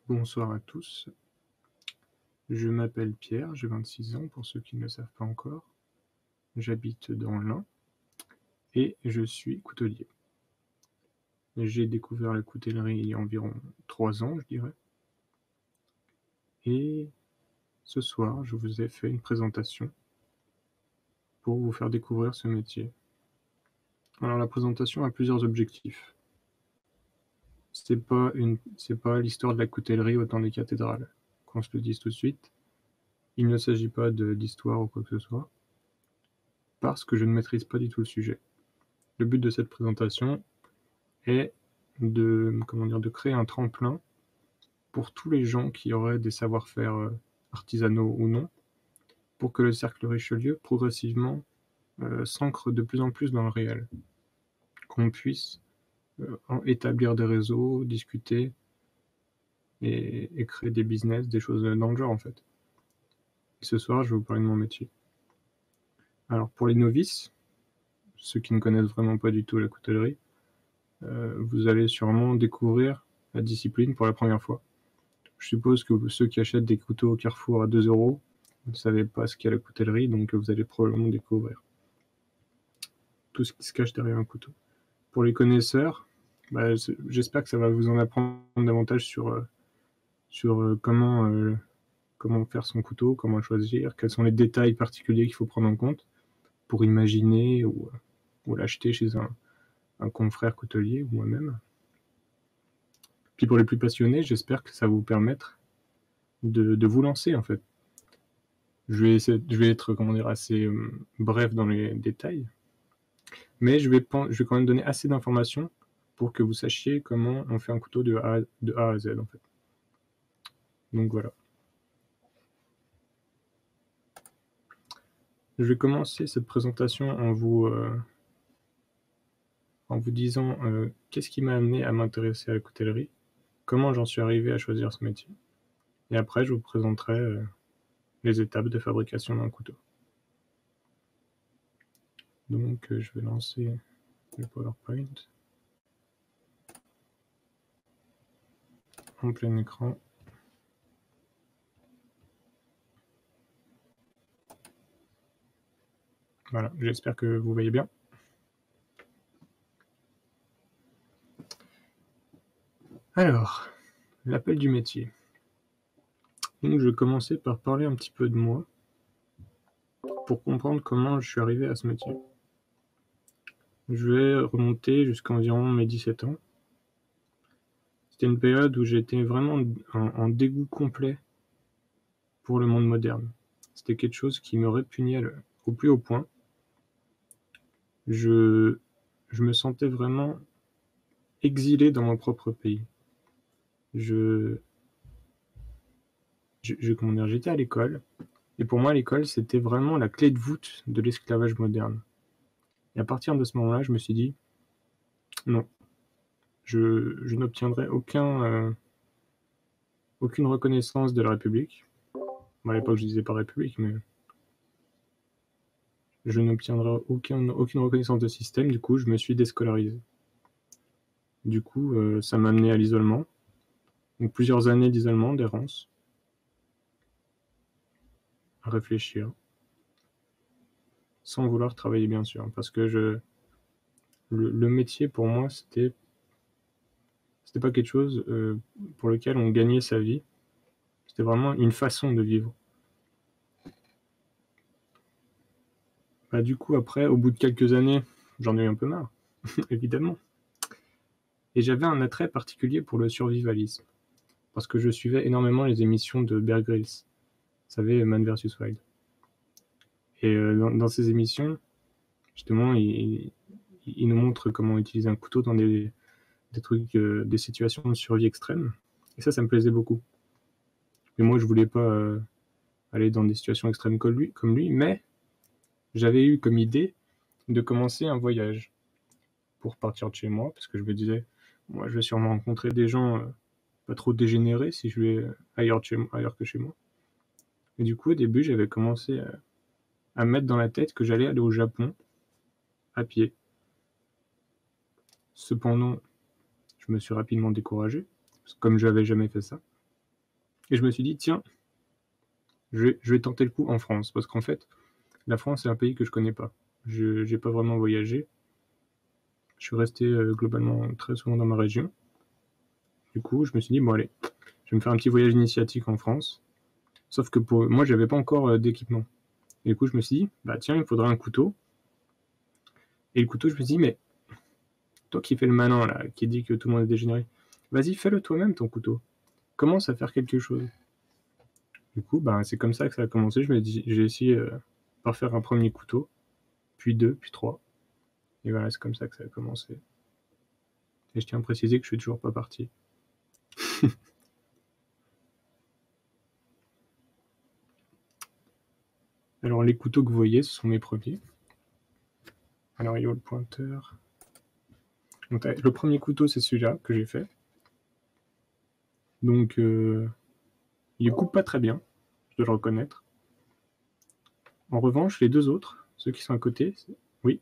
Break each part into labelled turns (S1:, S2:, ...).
S1: Bonsoir à tous, je m'appelle Pierre, j'ai 26 ans pour ceux qui ne le savent pas encore. J'habite dans l'Ain et je suis coutelier. J'ai découvert la coutellerie il y a environ 3 ans, je dirais. Et ce soir, je vous ai fait une présentation pour vous faire découvrir ce métier. Alors la présentation a plusieurs objectifs. C'est pas l'histoire de la coutellerie au temps des cathédrales, qu'on se le dise tout de suite. Il ne s'agit pas d'histoire ou quoi que ce soit, parce que je ne maîtrise pas du tout le sujet. Le but de cette présentation est de créer un tremplin pour tous les gens qui auraient des savoir-faire artisanaux ou non, pour que le cercle Richelieu progressivement s'ancre de plus en plus dans le réel, qu'on puisse établir des réseaux, discuter et créer des business, des choses dans le genre en fait. Et ce soir, je vais vous parler de mon métier. Alors pour les novices, ceux qui ne connaissent vraiment pas du tout la coutellerie, vous allez sûrement découvrir la discipline pour la première fois. Je suppose que ceux qui achètent des couteaux au Carrefour à 2 euros, vous ne savez pas ce qu'est la coutellerie, donc vous allez probablement découvrir tout ce qui se cache derrière un couteau. Pour les connaisseurs, j'espère que ça va vous en apprendre davantage sur comment faire son couteau, comment le choisir, quels sont les détails particuliers qu'il faut prendre en compte pour imaginer ou l'acheter chez un confrère coutelier ou moi-même. Puis pour les plus passionnés, j'espère que ça va vous permettre de vous lancer en fait. Je vais être assez bref dans les détails, mais je vais quand même donner assez d'informations pour que vous sachiez comment on fait un couteau de A à Z en fait. Donc voilà. Je vais commencer cette présentation en vous disant qu'est-ce qui m'a amené à m'intéresser à la coutellerie, comment j'en suis arrivé à choisir ce métier. Et après, je vous présenterai les étapes de fabrication d'un couteau. Donc je vais lancer le PowerPoint en plein écran. Voilà, j'espère que vous voyez bien. Alors, l'appel du métier. Donc je vais commencer par parler un petit peu de moi pour comprendre comment je suis arrivé à ce métier. Je vais remonter jusqu'à environ mes 17 ans. C'était une période où j'étais vraiment en dégoût complet pour le monde moderne. C'était quelque chose qui me répugnait au plus haut point. Je me sentais vraiment exilé dans mon propre pays. J'étais à l'école, et pour moi, l'école, c'était vraiment la clé de voûte de l'esclavage moderne. Et à partir de ce moment-là, je me suis dit, non, je n'obtiendrai aucune reconnaissance de la République. Bon, à l'époque, je disais pas République, mais je n'obtiendrai aucune reconnaissance de système. Du coup, je me suis déscolarisé. Du coup, ça m'a amené à l'isolement. Donc, plusieurs années d'isolement, d'errance, à réfléchir, sans vouloir travailler, bien sûr, parce que le métier, pour moi, c'était pas quelque chose pour lequel on gagnait sa vie. C'était vraiment une façon de vivre. Du coup, après, au bout de quelques années, j'en ai eu un peu marre, évidemment. Et j'avais un attrait particulier pour le survivalisme, parce que je suivais énormément les émissions de Bear Grylls, vous savez, Man vs Wild. Et dans ces émissions, justement, il nous montre comment utiliser un couteau dans des trucs, des situations de survie extrême. Et ça me plaisait beaucoup. Mais moi, je voulais pas aller dans des situations extrêmes comme lui, mais j'avais eu comme idée de commencer un voyage pour partir de chez moi, parce que je me disais, moi, je vais sûrement rencontrer des gens pas trop dégénérés si je vais ailleurs que chez moi. Et du coup, au début, j'avais commencé à me mettre dans la tête que j'allais aller au Japon à pied. Cependant, je me suis rapidement découragé, comme je n'avais jamais fait ça. Et je me suis dit, tiens, je vais tenter le coup en France, parce qu'en fait, la France, c'est un pays que je connais pas. Je n'ai pas vraiment voyagé. Je suis resté globalement très souvent dans ma région. Du coup, je me suis dit, bon allez, je vais me faire un petit voyage initiatique en France. Sauf que pour moi, j'avais pas encore d'équipement. Et du coup, je me suis dit, bah tiens, il me faudra un couteau. Et le couteau, je me suis dit, mais toi qui fais le malin, là, qui dit que tout le monde est dégénéré, vas-y, fais-le toi-même ton couteau. Commence à faire quelque chose. Du coup, bah, c'est comme ça que ça a commencé. J'ai essayé par faire un premier couteau, puis deux, puis trois. Et voilà, c'est comme ça que ça a commencé. Et je tiens à préciser que je suis toujours pas parti. Alors, les couteaux que vous voyez, ce sont mes premiers. Alors, il y a le pointeur. Donc, le premier couteau, c'est celui-là que j'ai fait. Donc, il coupe pas très bien, je dois le reconnaître. En revanche, les deux autres, ceux qui sont à côté, oui.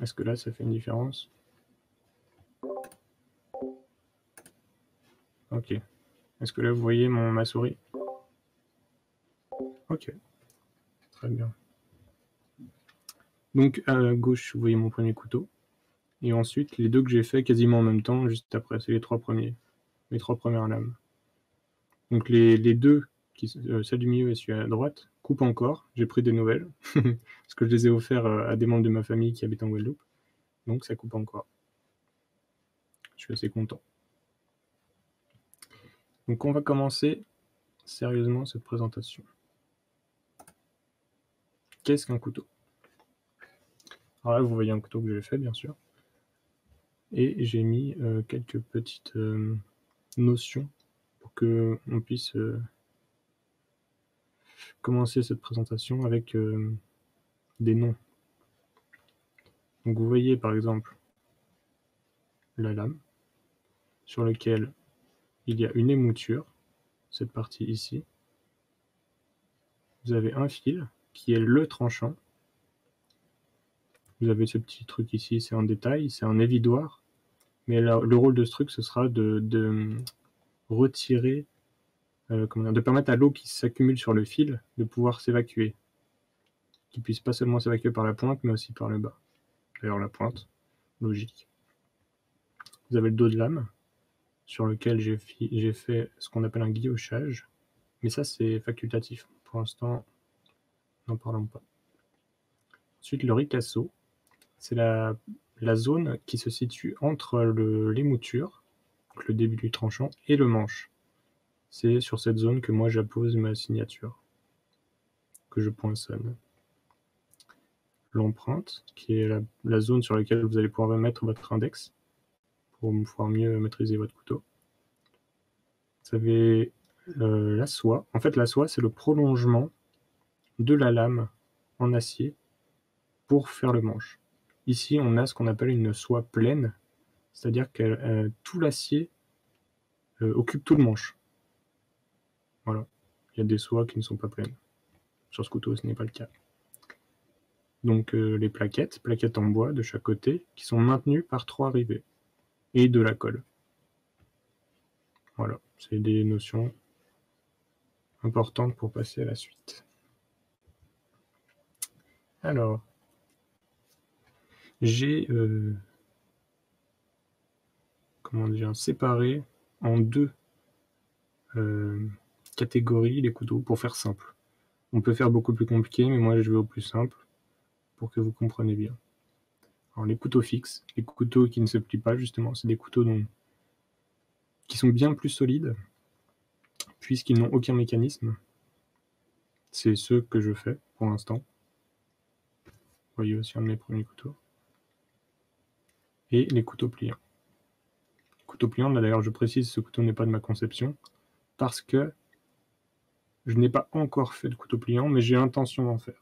S1: Est-ce que là, ça fait une différence? Ok. Est-ce que là, vous voyez ma souris? Ok. Très bien. Donc, à gauche, vous voyez mon premier couteau. Et ensuite, les deux que j'ai fait quasiment en même temps, juste après, c'est les trois premiers. Les trois premières lames. Donc, les deux, celle du milieu et celui à droite, coupent encore. J'ai pris des nouvelles. Parce que je les ai offerts à des membres de ma famille qui habitent en Guadeloupe. Donc, ça coupe encore. Je suis assez content. Donc, on va commencer sérieusement cette présentation. Qu'est-ce qu'un couteau? Alors là, vous voyez un couteau que j'ai fait, bien sûr. Et j'ai mis quelques petites notions pour qu'on puisse commencer cette présentation avec des noms. Donc vous voyez par exemple la lame sur laquelle il y a une émouture, cette partie ici. Vous avez un fil qui est le tranchant. Vous avez ce petit truc ici, c'est un détail, c'est un évidoir. Mais là, le rôle de ce truc, ce sera de retirer, de permettre à l'eau qui s'accumule sur le fil de pouvoir s'évacuer. Qu'il puisse pas seulement s'évacuer par la pointe, mais aussi par le bas. D'ailleurs, la pointe, logique. Vous avez le dos de lame, sur lequel j'ai fait ce qu'on appelle un guillochage. Mais ça, c'est facultatif. Pour l'instant, n'en parlons pas. Ensuite, le ricasso, c'est la zone qui se situe entre l'émouture, donc le début du tranchant, et le manche. C'est sur cette zone que moi j'appose ma signature, que je poinçonne. L'empreinte, qui est la zone sur laquelle vous allez pouvoir mettre votre index pour pouvoir mieux maîtriser votre couteau. Vous avez la soie. En fait, la soie, c'est le prolongement de la lame en acier pour faire le manche. Ici, on a ce qu'on appelle une soie pleine, c'est-à-dire que tout l'acier occupe tout le manche. Voilà. Il y a des soies qui ne sont pas pleines. Sur ce couteau, ce n'est pas le cas. Donc les plaquettes en bois de chaque côté, qui sont maintenues par 3 rivets, et de la colle. Voilà, c'est des notions importantes pour passer à la suite. Alors, j'ai séparé en deux catégories les couteaux pour faire simple. On peut faire beaucoup plus compliqué, mais moi je vais au plus simple pour que vous compreniez bien. Alors les couteaux fixes, les couteaux qui ne se plient pas justement, c'est des couteaux qui sont bien plus solides puisqu'ils n'ont aucun mécanisme. C'est ceux que je fais pour l'instant. Vous voyez aussi un de mes premiers couteaux. Et les couteaux pliants. Les couteaux pliants, là d'ailleurs je précise, ce couteau n'est pas de ma conception, parce que je n'ai pas encore fait de couteau pliant, mais j'ai l'intention d'en faire.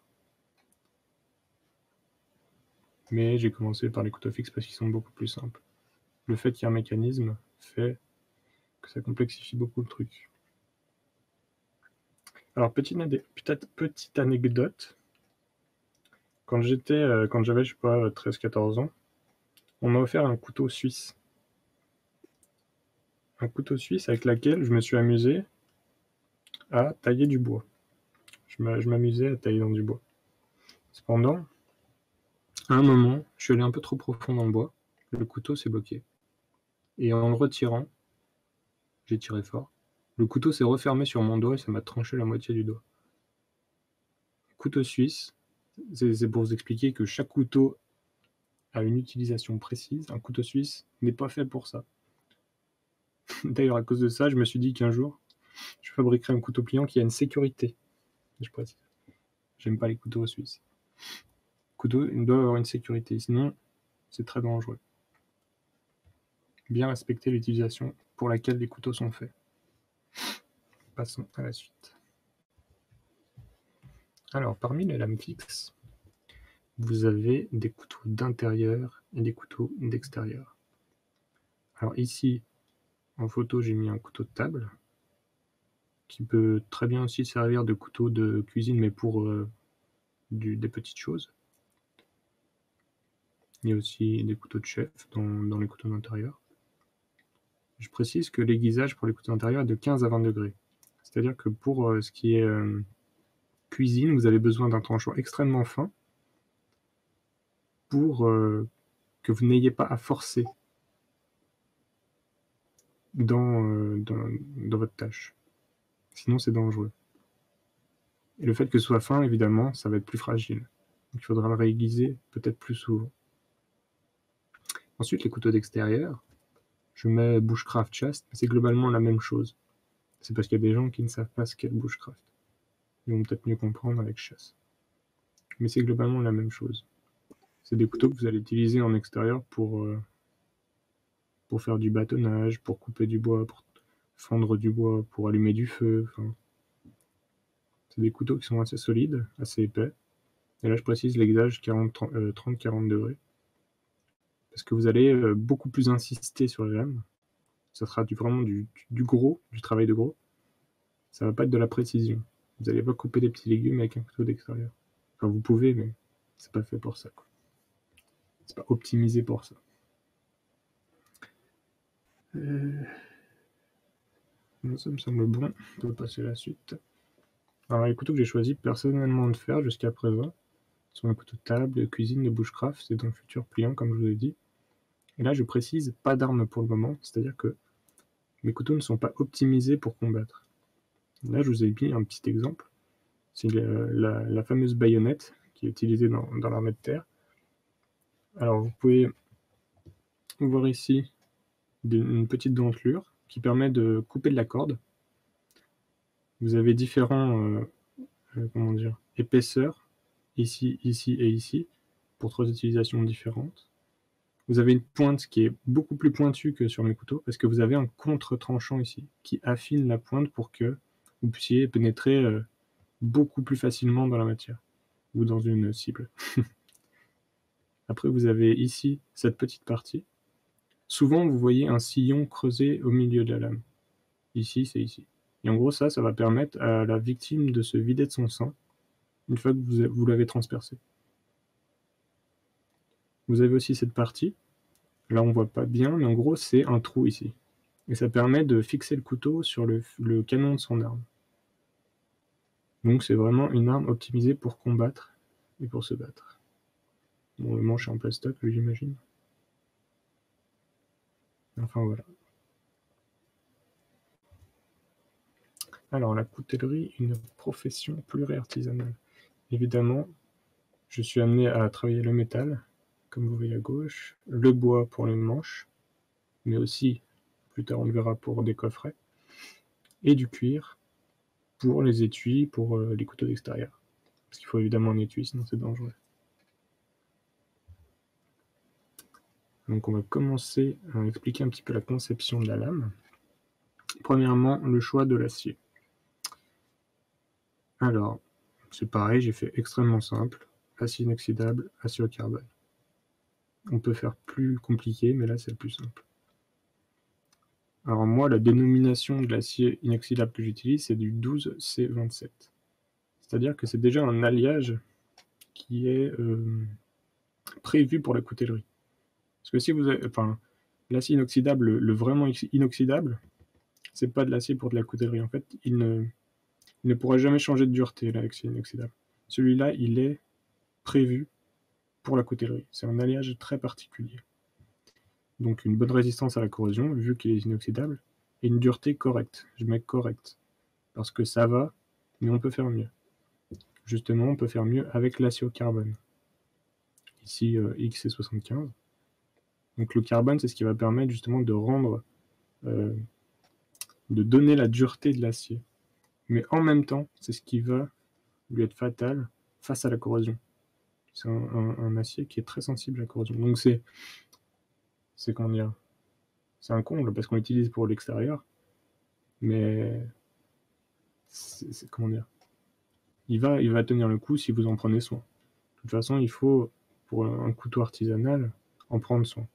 S1: Mais j'ai commencé par les couteaux fixes parce qu'ils sont beaucoup plus simples. Le fait qu'il y ait un mécanisme fait que ça complexifie beaucoup le truc. Alors, petite anecdote. Quand j'avais, je sais pas, 13-14 ans, on m'a offert un couteau suisse. Un couteau suisse avec lequel je me suis amusé à tailler du bois. Je m'amusais à tailler dans du bois. Cependant, à un moment, je suis allé un peu trop profond dans le bois, le couteau s'est bloqué. Et en le retirant, j'ai tiré fort, le couteau s'est refermé sur mon doigt et ça m'a tranché la moitié du doigt. Couteau suisse, c'est pour vous expliquer que chaque couteau a une utilisation précise. Un couteau suisse n'est pas fait pour ça. D'ailleurs, à cause de ça, je me suis dit qu'un jour, je fabriquerai un couteau pliant qui a une sécurité. Je précise. J'aime pas les couteaux suisses. Le couteau, il doit avoir une sécurité, sinon c'est très dangereux. Bien respecter l'utilisation pour laquelle les couteaux sont faits. Passons à la suite. Alors, parmi les lames fixes, vous avez des couteaux d'intérieur et des couteaux d'extérieur. Alors ici, en photo, j'ai mis un couteau de table qui peut très bien aussi servir de couteau de cuisine, mais pour des petites choses. Il y a aussi des couteaux de chef dans les couteaux d'intérieur. Je précise que l'aiguisage pour les couteaux d'intérieur est de 15 à 20 degrés. C'est-à-dire que pour ce qui est cuisine, vous avez besoin d'un tranchant extrêmement fin pour que vous n'ayez pas à forcer dans votre tâche. Sinon, c'est dangereux. Et le fait que ce soit fin, évidemment, ça va être plus fragile. Donc il faudra le réaiguiser peut-être plus souvent. Ensuite, les couteaux d'extérieur, je mets Bushcraft Chast, mais c'est globalement la même chose. C'est parce qu'il y a des gens qui ne savent pas ce qu'est le Bushcraft. Ils vont peut-être mieux comprendre avec chasse. Mais c'est globalement la même chose. C'est des couteaux que vous allez utiliser en extérieur pour faire du bâtonnage, pour couper du bois, pour fendre du bois, pour allumer du feu. Enfin, c'est des couteaux qui sont assez solides, assez épais. Et là, je précise l'aiguisage 30-40 degrés. Parce que vous allez beaucoup plus insister sur les lames. Ça sera vraiment du gros, du travail de gros. Ça va pas être de la précision. Vous n'allez pas couper des petits légumes avec un couteau d'extérieur. Enfin, vous pouvez, mais c'est pas fait pour ça, quoi. C'est pas optimisé pour ça. Ça me semble bon. On peut passer à la suite. Alors, les couteaux que j'ai choisi personnellement de faire jusqu'à présent sont un couteau de table, de cuisine, de bushcraft. C'est dans le futur pliant, comme je vous ai dit. Et là, je précise, pas d'armes pour le moment. C'est-à-dire que mes couteaux ne sont pas optimisés pour combattre. Là, je vous ai mis un petit exemple. C'est la fameuse baïonnette qui est utilisée dans l'armée de terre. Alors, vous pouvez voir ici une petite dentelure qui permet de couper de la corde. Vous avez différents épaisseurs, ici, ici et ici, pour 3 utilisations différentes. Vous avez une pointe qui est beaucoup plus pointue que sur mes couteaux, parce que vous avez un contre-tranchant ici, qui affine la pointe pour que vous puissiez pénétrer beaucoup plus facilement dans la matière, ou dans une cible. Après, vous avez ici cette petite partie. Souvent, vous voyez un sillon creusé au milieu de la lame. Ici, c'est ici. Et en gros, ça va permettre à la victime de se vider de son sang une fois que vous l'avez transpercé. Vous avez aussi cette partie. Là, on voit pas bien, mais en gros, c'est un trou ici. Et ça permet de fixer le couteau sur le canon de son arme. Donc, c'est vraiment une arme optimisée pour combattre et pour se battre. Bon, le manche est en plastoc, j'imagine. Enfin, voilà. Alors, la coutellerie, une profession pluri-artisanale. Évidemment, je suis amené à travailler le métal, comme vous voyez à gauche, le bois pour les manches, mais aussi, plus tard on le verra, pour des coffrets, et du cuir pour les étuis, pour les couteaux d'extérieur. Parce qu'il faut évidemment un étui, sinon c'est dangereux. Donc on va commencer à expliquer un petit peu la conception de la lame. Premièrement, le choix de l'acier. Alors, c'est pareil, j'ai fait extrêmement simple, acier inoxydable, acier au carbone. On peut faire plus compliqué, mais là c'est le plus simple. Alors moi, la dénomination de l'acier inoxydable que j'utilise, c'est du 12C27. C'est-à-dire que c'est déjà un alliage qui est prévu pour la coutellerie. Parce que si vous avez, enfin, l'acier inoxydable, le vraiment inoxydable, c'est pas de l'acier pour de la coutellerie. En fait, il ne pourra jamais changer de dureté, l'acier inoxydable. Celui-là, il est prévu pour la coutellerie. C'est un alliage très particulier. Donc une bonne résistance à la corrosion, vu qu'il est inoxydable, et une dureté correcte. Je mets correcte. Parce que ça va, mais on peut faire mieux. Justement, on peut faire mieux avec l'acier au carbone. Ici, XC75. Donc le carbone, c'est ce qui va permettre justement de rendre, de donner la dureté de l'acier. Mais en même temps, c'est ce qui va lui être fatal face à la corrosion. C'est un acier qui est très sensible à la corrosion. Donc c'est comment dire, c'est un comble parce qu'on l'utilise pour l'extérieur, mais comment dire, il va tenir le coup si vous en prenez soin. De toute façon, il faut, pour un couteau artisanal, en prendre soin.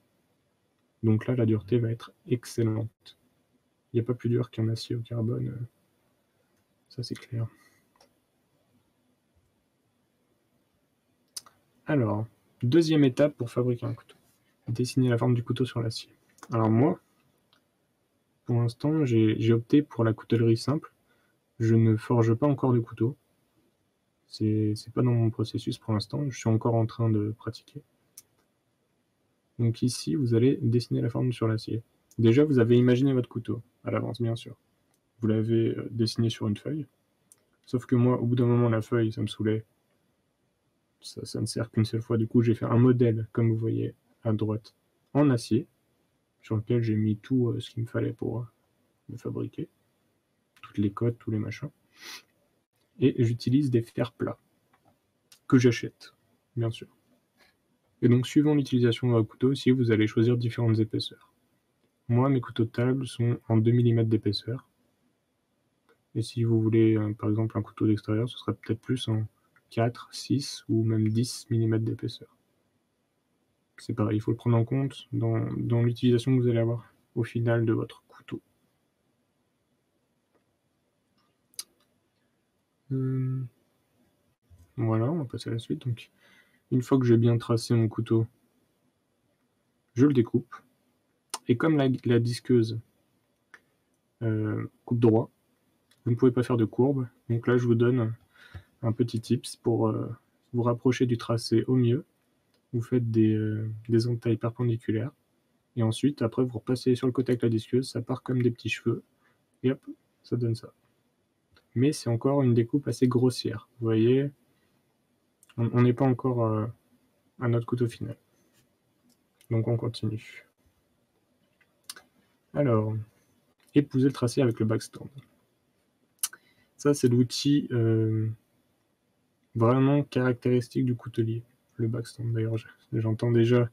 S1: Donc là, la dureté va être excellente. Il n'y a pas plus dur qu'un acier au carbone, ça c'est clair. Alors, deuxième étape pour fabriquer un couteau. Dessiner la forme du couteau sur l'acier. Alors moi, pour l'instant, j'ai opté pour la coutellerie simple. Je ne forge pas encore de couteau. C'est pas dans mon processus pour l'instant, je suis encore en train de pratiquer. Donc ici, vous allez dessiner la forme sur l'acier. Déjà, vous avez imaginé votre couteau, à l'avance bien sûr. Vous l'avez dessiné sur une feuille. Sauf que moi, au bout d'un moment, la feuille, ça me saoulait. Ça ne sert qu'une seule fois. Du coup, j'ai fait un modèle, comme vous voyez à droite, en acier, sur lequel j'ai mis tout ce qu'il me fallait pour le fabriquer. Toutes les cotes, tous les machins. Et j'utilise des fers plats, que j'achète, bien sûr. Et donc, suivant l'utilisation de votre couteau, aussi, vous allez choisir différentes épaisseurs. Moi, mes couteaux de table sont en 2 mm d'épaisseur. Et si vous voulez, par exemple, un couteau d'extérieur, ce serait peut-être plus en 4, 6 ou même 10 mm d'épaisseur. C'est pareil, il faut le prendre en compte dans l'utilisation que vous allez avoir au final de votre couteau. Voilà, on va passer à la suite. Donc, une fois que j'ai bien tracé mon couteau, je le découpe. Et comme la disqueuse coupe droit, vous ne pouvez pas faire de courbe. Donc là, je vous donne un petit tips pour vous rapprocher du tracé au mieux. Vous faites des entailles perpendiculaires. Et ensuite, après, vous repassez sur le côté avec la disqueuse, ça part comme des petits cheveux. Et hop, ça donne ça. Mais c'est encore une découpe assez grossière. Vous voyez, on n'est pas encore à notre couteau final. Donc on continue. Alors, épouser le tracé avec le backstand. Ça, c'est l'outil vraiment caractéristique du coutelier, le backstand. D'ailleurs, j'entends déjà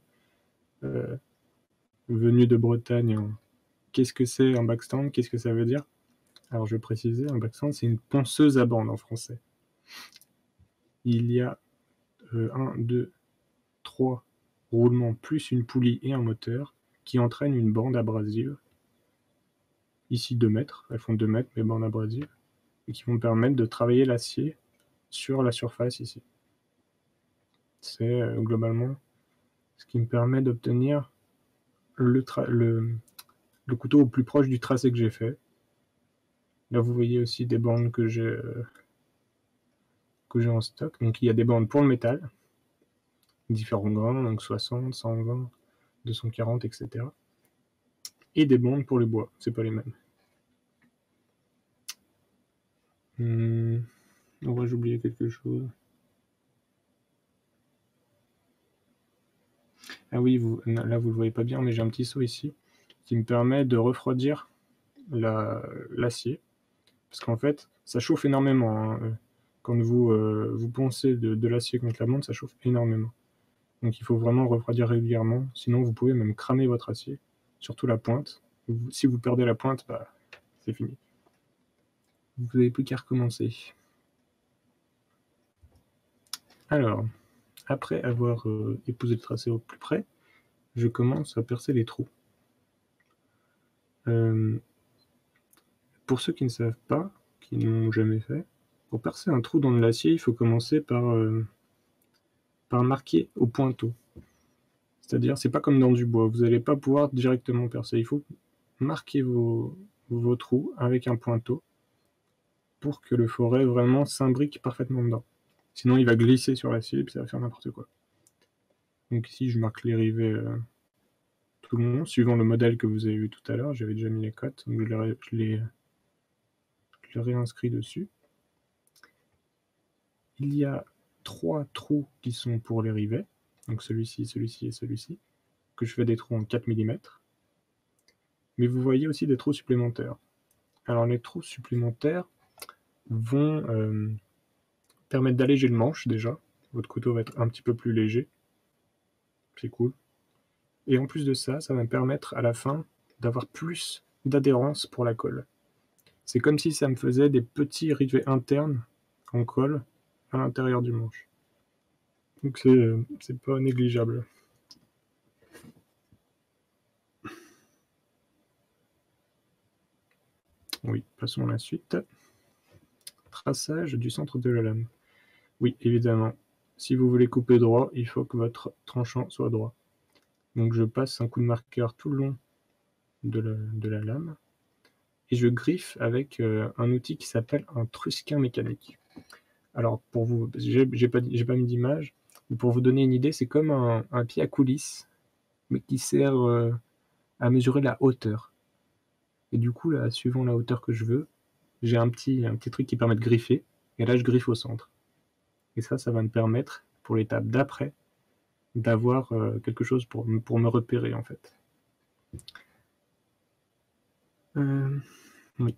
S1: venu de Bretagne, qu'est-ce que c'est un backstand, qu'est-ce que ça veut dire? Alors, je vais préciser, un backstand, c'est une ponceuse à bande en français. Il y a 1, 2, 3 roulements plus une poulie et un moteur qui entraînent une bande abrasive. Ici 2 mètres, elles font 2 mètres, mes bandes abrasives, et qui vont permettre de travailler l'acier sur la surface ici. C'est globalement ce qui me permet d'obtenir le couteau au plus proche du tracé que j'ai fait. Là, vous voyez aussi des bandes que j'ai en stock. Donc, il y a des bandes pour le métal, différents grains, donc 60, 120, 240, etc. Et des bandes pour le bois, c'est pas les mêmes. Ouais, j'ai oublié quelque chose. Ah oui, là vous le voyez pas bien, mais j'ai un petit seau ici qui me permet de refroidir l'acier. Parce qu'en fait, ça chauffe énormément. Hein. Quand vous poncez de l'acier contre la bande, ça chauffe énormément. Donc il faut vraiment le refroidir régulièrement, sinon vous pouvez même cramer votre acier, surtout la pointe. Si vous perdez la pointe, bah, c'est fini. Vous n'avez plus qu'à recommencer. Alors, après avoir épousé le tracé au plus près, je commence à percer les trous. Pour ceux qui ne savent pas, qui n'ont jamais fait, pour percer un trou dans de l'acier, il faut commencer par marquer au pointeau. C'est-à-dire, c'est pas comme dans du bois, vous n'allez pas pouvoir directement percer. Il faut marquer vos trous avec un pointeau pour que le forêt vraiment s'imbrique parfaitement dedans. Sinon, il va glisser sur l'acier et puis ça va faire n'importe quoi. Donc ici, je marque les rivets tout le long, suivant le modèle que vous avez vu tout à l'heure. J'avais déjà mis les cotes, donc je les réinscris dessus. Il y a 3 trous qui sont pour les rivets, donc celui-ci, celui-ci et celui-ci, que je fais des trous en 4 mm. Mais vous voyez aussi des trous supplémentaires. Alors les trous supplémentaires vont permettre d'alléger le manche déjà. Votre couteau va être un petit peu plus léger. C'est cool. Et en plus de ça, ça va me permettre à la fin d'avoir plus d'adhérence pour la colle. C'est comme si ça me faisait des petits rivets internes en colle à l'intérieur du manche. Donc c'est pas négligeable. Oui, passons à la suite. Traçage du centre de la lame. Oui, évidemment. Si vous voulez couper droit, il faut que votre tranchant soit droit. Donc je passe un coup de marqueur tout le long de la lame et je griffe avec un outil qui s'appelle un trusquin mécanique. Alors pour vous, j'ai pas mis d'image, mais pour vous donner une idée, c'est comme un pied à coulisse, mais qui sert à mesurer la hauteur. Et du coup, là, suivant la hauteur que je veux, j'ai un petit truc qui permet de griffer, et là je griffe au centre. Et ça va me permettre, pour l'étape d'après, d'avoir quelque chose pour me repérer en fait. Oui.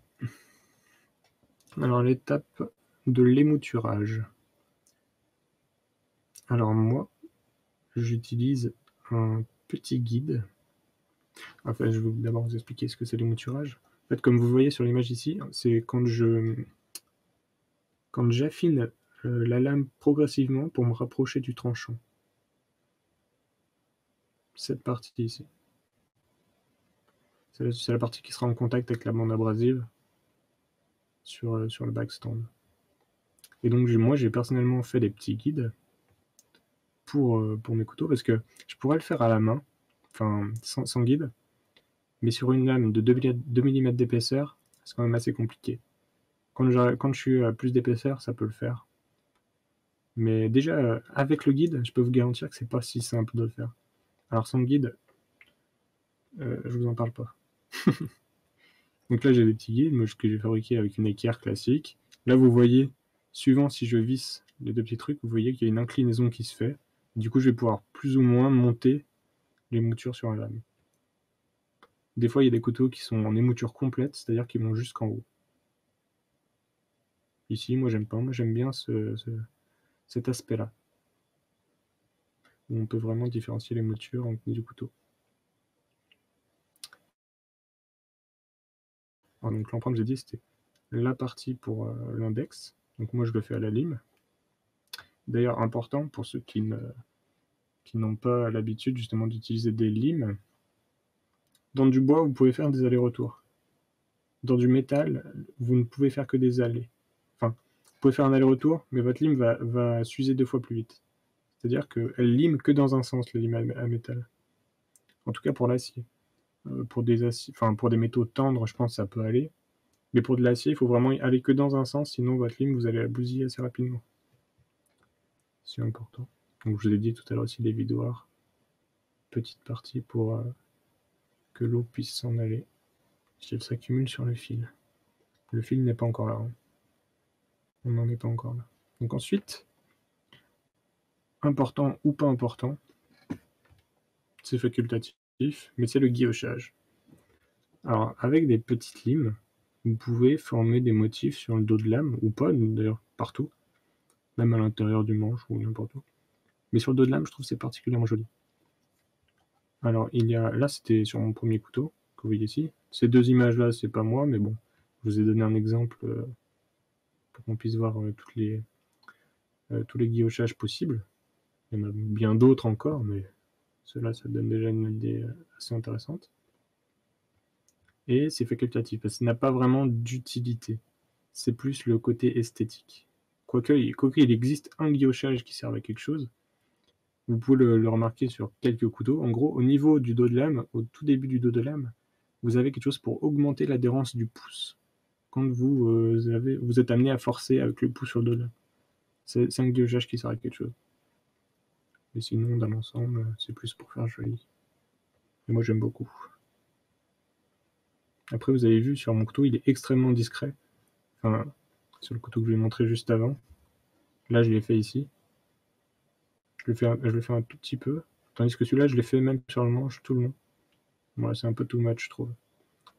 S1: Alors l'étape de l'émouturage. Alors moi, j'utilise un petit guide. Enfin, je vais d'abord vous expliquer ce que c'est l'émouturage. En fait, comme vous voyez sur l'image ici, c'est quand j'affine la lame progressivement pour me rapprocher du tranchant. Cette partie ici. C'est la partie qui sera en contact avec la bande abrasive sur le backstand. Et donc moi j'ai personnellement fait des petits guides pour mes couteaux parce que je pourrais le faire à la main, enfin sans guide, mais sur une lame de 2 mm d'épaisseur, c'est quand même assez compliqué. Quand je suis à plus d'épaisseur, ça peut le faire. Mais déjà, avec le guide, je peux vous garantir que c'est pas si simple de le faire. Alors sans guide, je vous en parle pas. Donc là, j'ai des petits guides que j'ai fabriqués avec une équerre classique. Là, vous voyez, suivant si je visse les deux petits trucs, vous voyez qu'il y a une inclinaison qui se fait. Du coup, je vais pouvoir plus ou moins monter les moutures sur la lame. Des fois, il y a des couteaux qui sont en émouture complète, c'est-à-dire qu'ils vont jusqu'en haut. Ici, moi, j'aime pas. Moi, j'aime bien cet aspect-là, où on peut vraiment différencier les moutures du couteau. Alors, donc l'empreinte, j'ai dit, c'était la partie pour l'index. Donc moi, je le fais à la lime. D'ailleurs, important pour ceux qui n'ont pas l'habitude justement d'utiliser des limes. Dans du bois, vous pouvez faire des allers-retours. Dans du métal, vous ne pouvez faire que des allers. Enfin, vous pouvez faire un aller-retour, mais votre lime va s'user 2 fois plus vite. C'est-à-dire qu'elle lime que dans un sens, la lime à métal. En tout cas pour l'acier. Pour des métaux tendres, je pense que ça peut aller. Mais pour de l'acier, il faut vraiment aller que dans un sens, sinon votre lime, vous allez la bousiller assez rapidement. C'est important. Donc je vous ai dit tout à l'heure aussi les vidoirs. Petite partie pour que l'eau puisse s'en aller si elle s'accumule sur le fil. Le fil n'est pas encore là. Hein. On n'en est pas encore là. Donc ensuite, important ou pas important, c'est facultatif, mais c'est le guillochage. Alors avec des petites limes, vous pouvez former des motifs sur le dos de lame, ou pas d'ailleurs, partout, même à l'intérieur du manche ou n'importe où. Mais sur le dos de lame, je trouve que c'est particulièrement joli. Alors là c'était sur mon premier couteau, que vous voyez ici. Ces 2 images-là, c'est pas moi, mais bon, je vous ai donné un exemple pour qu'on puisse voir tous les guillochages possibles. Il y en a bien d'autres encore, mais ceux-là, ça donne déjà une idée assez intéressante. et c'est facultatif, parce que ça n'a pas vraiment d'utilité. C'est plus le côté esthétique. Quoique il existe un guillochage qui serve à quelque chose. Vous pouvez le remarquer sur quelques couteaux. En gros, au niveau du dos de lame, au tout début du dos de lame, vous avez quelque chose pour augmenter l'adhérence du pouce. Quand vous êtes amené à forcer avec le pouce sur le dos de lame. C'est un guillochage qui sert à quelque chose. Mais sinon, dans l'ensemble, c'est plus pour faire joli. Et moi, j'aime beaucoup. Après, vous avez vu, sur mon couteau, il est extrêmement discret. Enfin, sur le couteau que je vous ai montré juste avant. Là, je l'ai fait ici. Je le fais un tout petit peu. Tandis que celui-là, je l'ai fait même sur le manche tout le long. Voilà, c'est un peu too much, je trouve.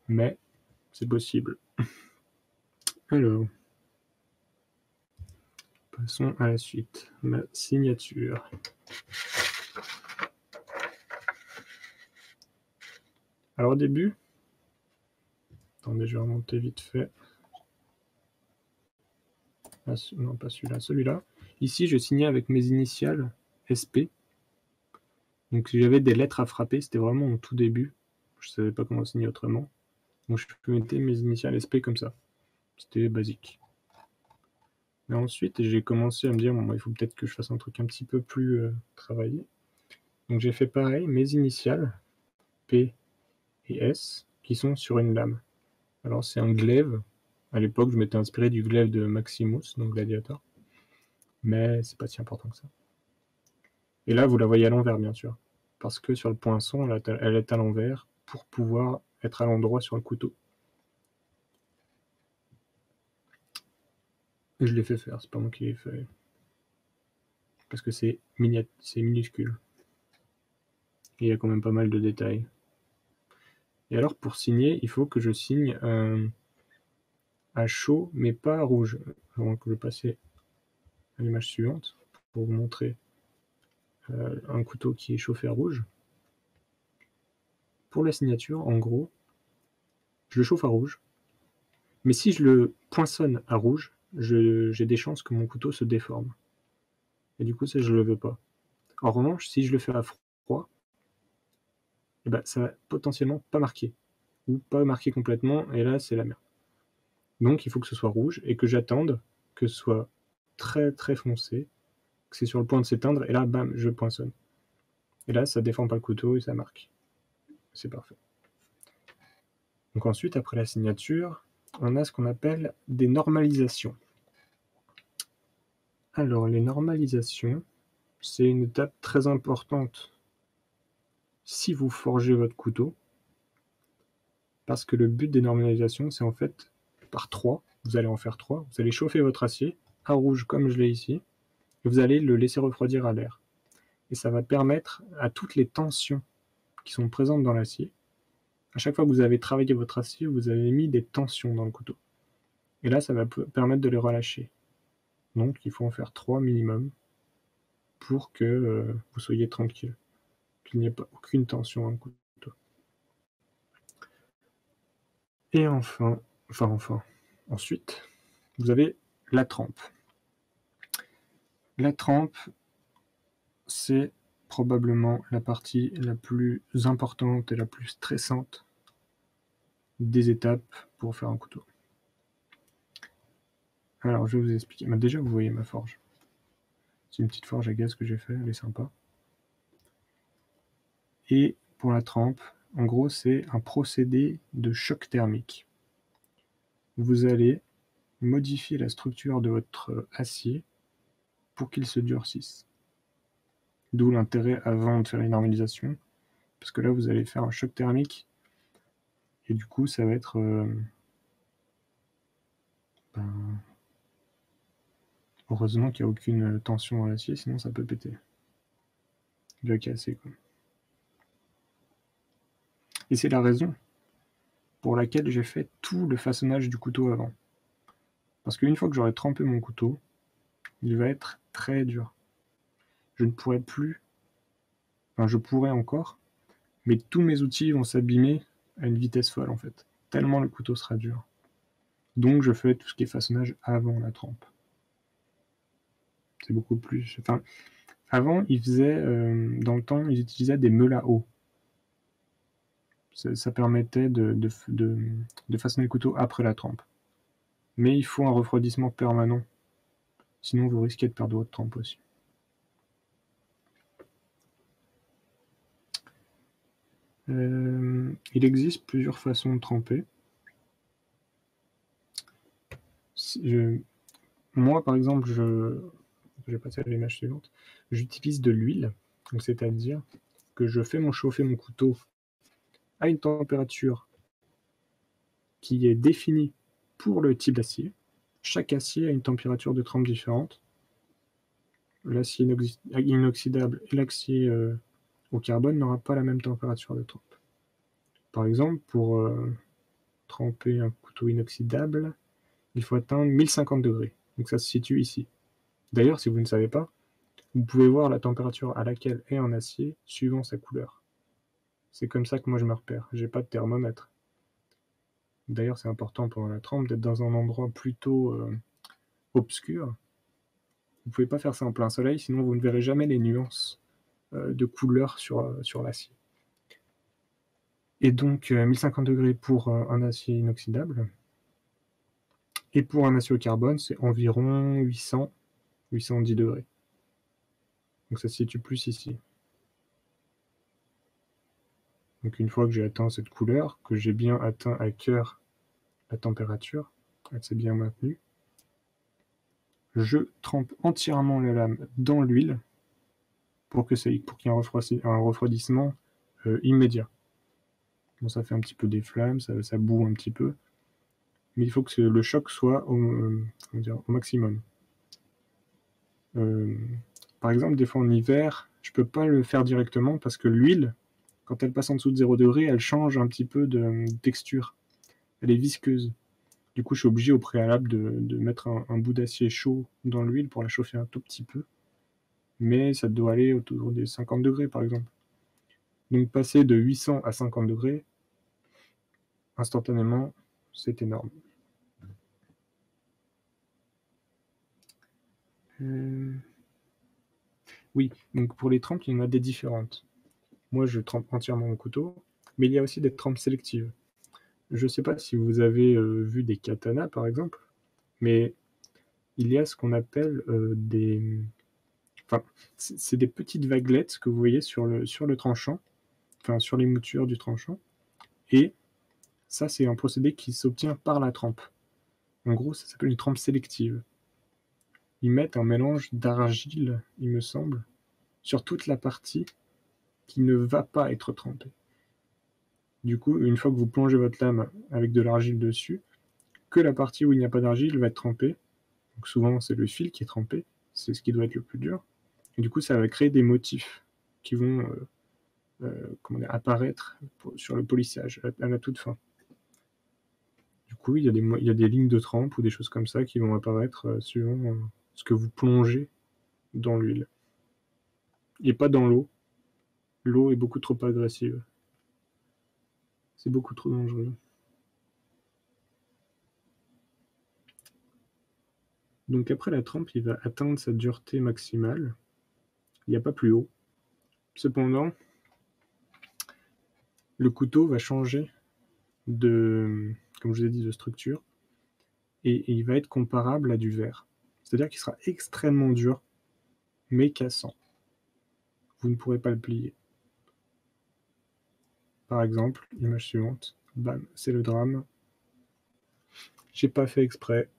S1: Mais, c'est possible. Alors, passons à la suite. Ma signature. Alors au début, attendez, je vais remonter vite fait. Ah, non, pas celui-là, celui-là. Ici, je signais avec mes initiales SP. Donc si j'avais des lettres à frapper, c'était vraiment au tout début. Je savais pas comment signer autrement. Donc je mettais mes initiales SP comme ça. C'était basique. Mais ensuite, j'ai commencé à me dire, bon, il faut peut-être que je fasse un truc un petit peu plus travaillé. Donc j'ai fait pareil, mes initiales, P et S, qui sont sur une lame. Alors c'est un glaive. À l'époque, je m'étais inspiré du glaive de Maximus, donc Gladiator. Mais c'est pas si important que ça. Et là, vous la voyez à l'envers, bien sûr. Parce que sur le poinçon, elle est à l'envers pour pouvoir être à l'endroit sur le couteau. Et je l'ai fait faire, c'est pas moi qui l'ai fait. Parce que c'est minuscule. Et il y a quand même pas mal de détails. Et alors, pour signer, il faut que je signe à chaud, mais pas à rouge. Donc, je vais passer à l'image suivante pour vous montrer un couteau qui est chauffé à rouge. Pour la signature, en gros, je le chauffe à rouge. Mais si je le poinçonne à rouge, j'ai des chances que mon couteau se déforme. Et du coup, ça, je le veux pas. En revanche, si je le fais à froid, eh ben, ça va potentiellement pas marquer. Ou pas marquer complètement, et là, c'est la merde. Donc, il faut que ce soit rouge, et que j'attende que ce soit très très foncé, que c'est sur le point de s'éteindre, et là, bam, je poinçonne. Et là, ça déforme pas le couteau, et ça marque. C'est parfait. Donc ensuite, après la signature, on a ce qu'on appelle des normalisations. Alors, les normalisations, c'est une étape très importante si vous forgez votre couteau, parce que le but des normalisations, c'est en fait par 3, vous allez en faire 3, vous allez chauffer votre acier à rouge comme je l'ai ici, et vous allez le laisser refroidir à l'air. Et ça va permettre à toutes les tensions qui sont présentes dans l'acier, à chaque fois que vous avez travaillé votre acier, vous avez mis des tensions dans le couteau. Et là, ça va permettre de les relâcher. Donc, il faut en faire 3 minimum pour que vous soyez tranquille, qu'il n'y ait pas aucune tension dans le couteau. Et ensuite, vous avez la trempe. La trempe, c'est probablement la partie la plus importante et la plus stressante des étapes pour faire un couteau. Alors, je vais vous expliquer. Déjà, vous voyez ma forge. C'est une petite forge à gaz que j'ai fait, elle est sympa. Et pour la trempe, en gros, c'est un procédé de choc thermique. Vous allez modifier la structure de votre acier pour qu'il se durcisse. D'où l'intérêt avant de faire les normalisations, parce que là, vous allez faire un choc thermique, et du coup, ça va être... heureusement qu'il n'y a aucune tension dans l'acier, sinon ça peut péter. Il va casser, quoi. Et c'est la raison pour laquelle j'ai fait tout le façonnage du couteau avant. Parce qu'une fois que j'aurai trempé mon couteau, il va être très dur. Je ne pourrai plus... Enfin, je pourrais encore, mais tous mes outils vont s'abîmer à une vitesse folle, en fait. Tellement le couteau sera dur. Donc, je fais tout ce qui est façonnage avant la trempe. C'est beaucoup plus... Enfin, avant, ils faisaient... dans le temps, ils utilisaient des meules à eau. Ça permettait de façonner le couteau après la trempe. Mais il faut un refroidissement permanent, sinon vous risquez de perdre votre trempe aussi. Il existe plusieurs façons de tremper. Moi, par exemple, je vais passer à l'image suivante. J'utilise de l'huile, c'est-à-dire que je fais chauffer mon couteau à une température qui est définie pour le type d'acier. Chaque acier a une température de trempe différente. L'acier inoxydable et l'acier au carbone n'aura pas la même température de trempe. Par exemple, pour tremper un couteau inoxydable, il faut atteindre 1050 degrés. Donc ça se situe ici. D'ailleurs, si vous ne savez pas, vous pouvez voir la température à laquelle est un acier suivant sa couleur. C'est comme ça que moi je me repère. J'ai pas de thermomètre. D'ailleurs, c'est important pendant la trempe d'être dans un endroit plutôt obscur. Vous pouvez pas faire ça en plein soleil, sinon vous ne verrez jamais les nuances de couleur sur l'acier. Et donc 1050 degrés pour un acier inoxydable. Et pour un acier au carbone, c'est environ 810 degrés. Donc ça se situe plus ici. Donc une fois que j'ai atteint cette couleur, que j'ai bien atteint à cœur la température, elle s'est bien maintenue, je trempe entièrement la lame dans l'huile pour qu'il y ait un refroidissement immédiat. Bon, ça fait un petit peu des flammes, ça boue un petit peu, mais il faut que le choc soit au maximum. Par exemple, des fois en hiver, je ne peux pas le faire directement parce que l'huile, quand elle passe en dessous de 0 degré, elle change un petit peu de texture. Elle est visqueuse. Du coup, je suis obligé au préalable de mettre un bout d'acier chaud dans l'huile pour la chauffer un tout petit peu. Mais ça doit aller autour des 50 degrés, par exemple. Donc passer de 800 à 50 degrés, instantanément, c'est énorme. Oui, donc pour les trempes, il y en a des différentes. Moi, je trempe entièrement mon couteau, mais il y a aussi des trempes sélectives. Je ne sais pas si vous avez vu des katanas, par exemple, mais il y a ce qu'on appelle des... Enfin, c'est des petites vaguelettes que vous voyez sur le tranchant, enfin sur les moutures du tranchant, et ça, c'est un procédé qui s'obtient par la trempe. En gros, ça s'appelle une trempe sélective. Ils mettent un mélange d'argile, il me semble, sur toute la partie qui ne va pas être trempée. Du coup, une fois que vous plongez votre lame avec de l'argile dessus, que la partie où il n'y a pas d'argile va être trempée. Donc souvent, c'est le fil qui est trempé, c'est ce qui doit être le plus dur. Et du coup, ça va créer des motifs qui vont apparaître sur le polissage à la toute fin. Du coup, il y a des lignes de trempe ou des choses comme ça qui vont apparaître suivant ce que vous plongez dans l'huile. Et pas dans l'eau. L'eau est beaucoup trop agressive. C'est beaucoup trop dangereux. Donc après la trempe, il va atteindre sa dureté maximale. Il n'y a pas plus haut. Cependant, le couteau va changer comme je vous ai dit, de structure, et il va être comparable à du verre. C'est-à-dire qu'il sera extrêmement dur, mais cassant. Vous ne pourrez pas le plier. Par exemple, image suivante, bam, c'est le drame. J'ai pas fait exprès,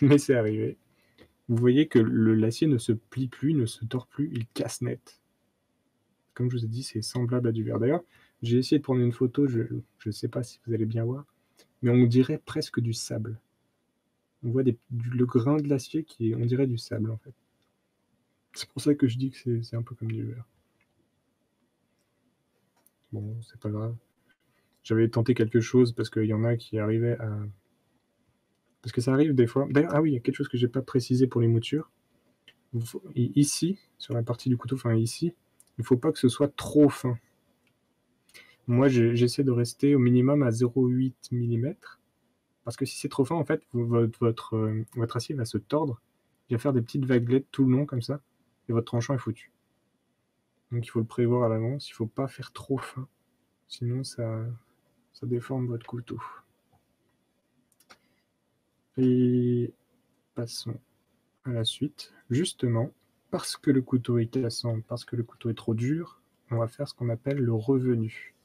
S1: mais c'est arrivé. Vous voyez que l'acier ne se plie plus, ne se tord plus, il casse net. Comme je vous ai dit, c'est semblable à du verre. D'ailleurs, j'ai essayé de prendre une photo, je ne sais pas si vous allez bien voir, mais on dirait presque du sable. On voit le grain de l'acier on dirait du sable en fait. C'est pour ça que je dis que c'est un peu comme du verre. Bon, c'est pas grave. J'avais tenté quelque chose parce qu'il y en a qui arrivaient à... Parce que ça arrive des fois... D'ailleurs, ah oui, il y a quelque chose que j'ai pas précisé pour les moutures. Ici, sur la partie du couteau, enfin ici, il ne faut pas que ce soit trop fin. Moi, j'essaie de rester au minimum à 0,8 mm, parce que si c'est trop fin, en fait, votre acier va se tordre, il va faire des petites vaguelettes tout le long, comme ça, et votre tranchant est foutu. Donc il faut le prévoir à l'avance, il ne faut pas faire trop fin, Sinon, ça déforme votre couteau. Et passons à la suite. Justement, parce que le couteau est cassant, parce que le couteau est trop dur, on va faire ce qu'on appelle le revenu.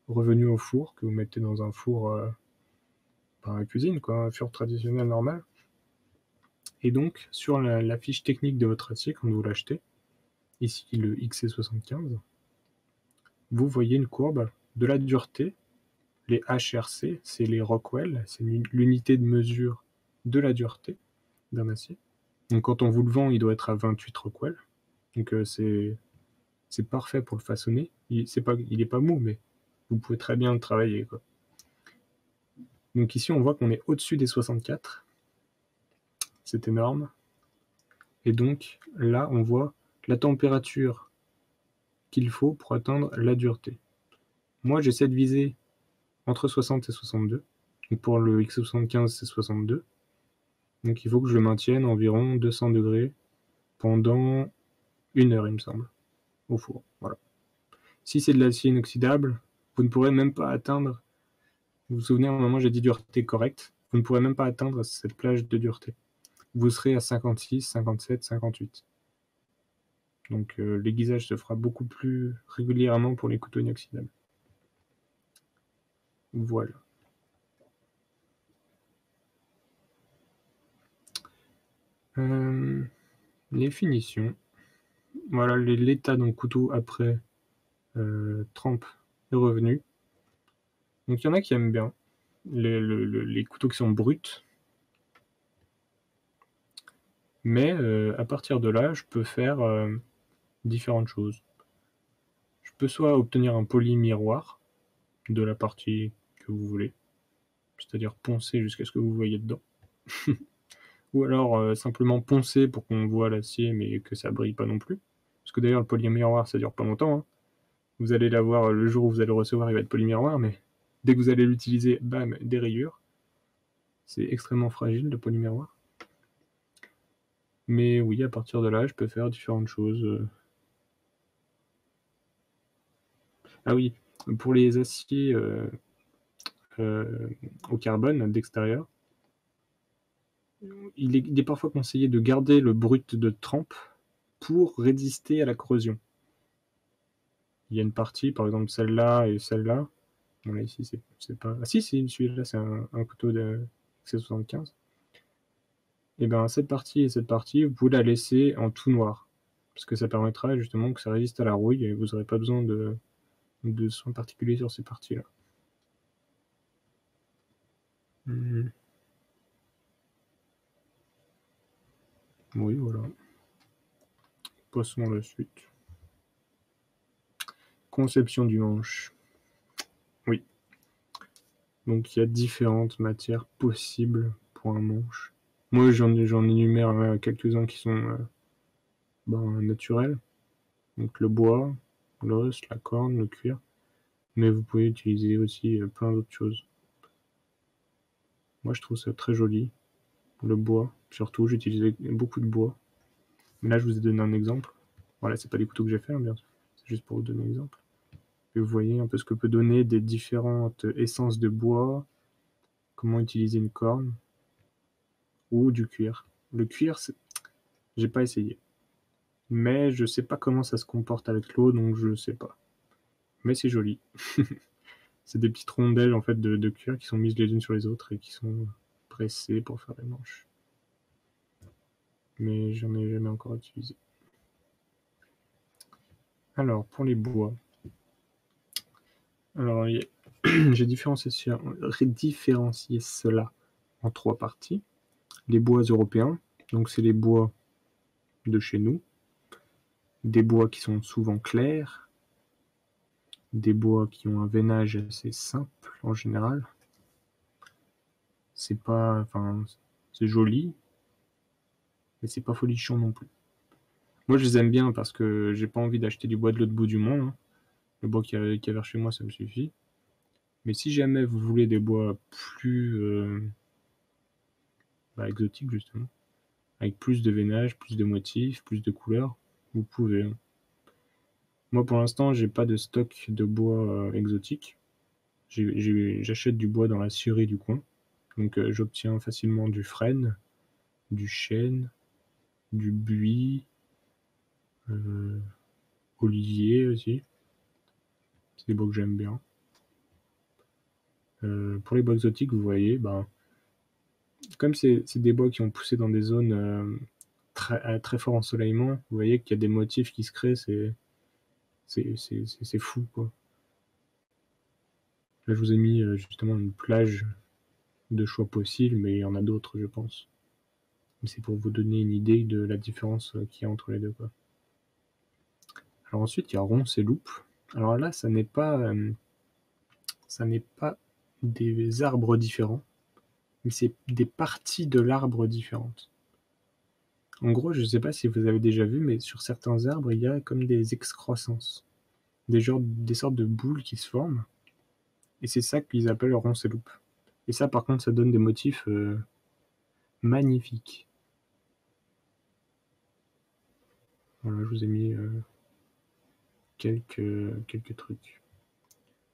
S1: Revenu au four, que vous mettez dans un four par la cuisine, quoi, un four traditionnel normal. Et donc, sur la fiche technique de votre acier, quand vous l'achetez, ici le XC75, vous voyez une courbe de la dureté. Les HRC, c'est les Rockwell, c'est l'unité de mesure de la dureté d'un acier. Donc quand on vous le vend, il doit être à 28 Rockwell. Donc c'est parfait pour le façonner. Il est pas mou, mais vous pouvez très bien le travailler, quoi. Donc ici, on voit qu'on est au-dessus des 64. C'est énorme. Et donc là, on voit la température qu'il faut pour atteindre la dureté. Moi, j'essaie de viser entre 60 et 62. Donc pour le X75, c'est 62. Donc il faut que je le maintienne environ 200 degrés pendant 1 heure, il me semble, au four. Voilà. Si c'est de l'acier inoxydable, vous ne pourrez même pas atteindre, vous vous souvenez, à un moment j'ai dit dureté correcte, vous ne pourrez même pas atteindre cette plage de dureté. Vous serez à 56, 57, 58. Donc l'aiguisage se fera beaucoup plus régulièrement pour les couteaux inoxydables. Voilà. Les finitions. Voilà l'état d'un couteau après trempe est revenu. Donc il y en a qui aiment bien les couteaux qui sont bruts. Mais à partir de là, je peux faire différentes choses. Je peux soit obtenir un poli miroir de la partie que vous voulez, c'est-à-dire poncer jusqu'à ce que vous voyez dedans. Ou alors simplement poncer pour qu'on voit l'acier mais que ça brille pas non plus. Parce que d'ailleurs le poli miroir ça dure pas longtemps, hein. Vous allez l'avoir le jour où vous allez le recevoir, il va être poli miroir, mais dès que vous allez l'utiliser, bam, des rayures. C'est extrêmement fragile le poli miroir. Mais oui, à partir de là, je peux faire différentes choses. Ah oui, pour les aciers au carbone d'extérieur, il est parfois conseillé de garder le brut de trempe pour résister à la corrosion. Il y a une partie, par exemple celle-là et celle-là. Bon, là, ici, c'est pas. Ah, si, celui-là, c'est un couteau de C75. Et bien, cette partie et cette partie, vous pouvez la laisser en tout noir. Parce que ça permettra justement que ça résiste à la rouille et vous n'aurez pas besoin de soins particuliers sur ces parties-là. Oui, voilà. Passons à la suite. Conception du manche. Oui. Donc il y a différentes matières possibles pour un manche. Moi j'en énumère quelques-uns qui sont naturels. Donc le bois, l'os, la corne, le cuir. Mais vous pouvez utiliser aussi plein d'autres choses. Moi je trouve ça très joli. Le bois, surtout, j'utilisais beaucoup de bois. Mais là je vous ai donné un exemple. Voilà, c'est pas des couteaux que j'ai fait, hein, bien sûr. C'est juste pour vous donner un exemple. Et vous voyez un peu ce que peut donner des différentes essences de bois, comment utiliser une corne ou du cuir. Le cuir, j'ai pas essayé. Mais je sais pas comment ça se comporte avec l'eau, donc je sais pas. Mais c'est joli. C'est des petites rondelles en fait de cuir qui sont mises les unes sur les autres et qui sont pressées pour faire les manches. Mais j'en ai jamais encore utilisé. Alors pour les bois. Alors j'ai différencié cela en 3 parties. Les bois européens, donc c'est les bois de chez nous. Des bois qui sont souvent clairs, des bois qui ont un veinage assez simple en général. C'est pas, enfin, c'est joli, mais c'est pas folichon non plus. Moi, je les aime bien parce que j'ai pas envie d'acheter du bois de l'autre bout du monde, hein. Le bois qu'il y a vers chez moi, ça me suffit. Mais si jamais vous voulez des bois plus exotiques, justement, avec plus de veinage, plus de motifs, plus de couleurs, vous pouvez, hein. Moi, pour l'instant, j'ai pas de stock de bois exotique. J'achète du bois dans la scierie du coin. Donc, j'obtiens facilement du frêne, du chêne, du buis, olivier aussi. C'est des bois que j'aime bien. Pour les bois exotiques, vous voyez, ben, comme c'est des bois qui ont poussé dans des zones à très fort ensoleillement, vous voyez qu'il y a des motifs qui se créent, c'est fou, quoi. Là, je vous ai mis justement une plage de choix possibles, mais il y en a d'autres, je pense. Mais c'est pour vous donner une idée de la différence qu'il y a entre les deux, quoi. Alors ensuite, il y a ronces et loupes. Alors là, ça n'est pas des arbres différents, mais c'est des parties de l'arbre différentes. En gros, je ne sais pas si vous avez déjà vu, mais sur certains arbres, il y a comme des excroissances, des sortes de boules qui se forment, et c'est ça qu'ils appellent ronces et loupes. Et ça, par contre, ça donne des motifs magnifiques. Voilà, je vous ai mis quelques trucs.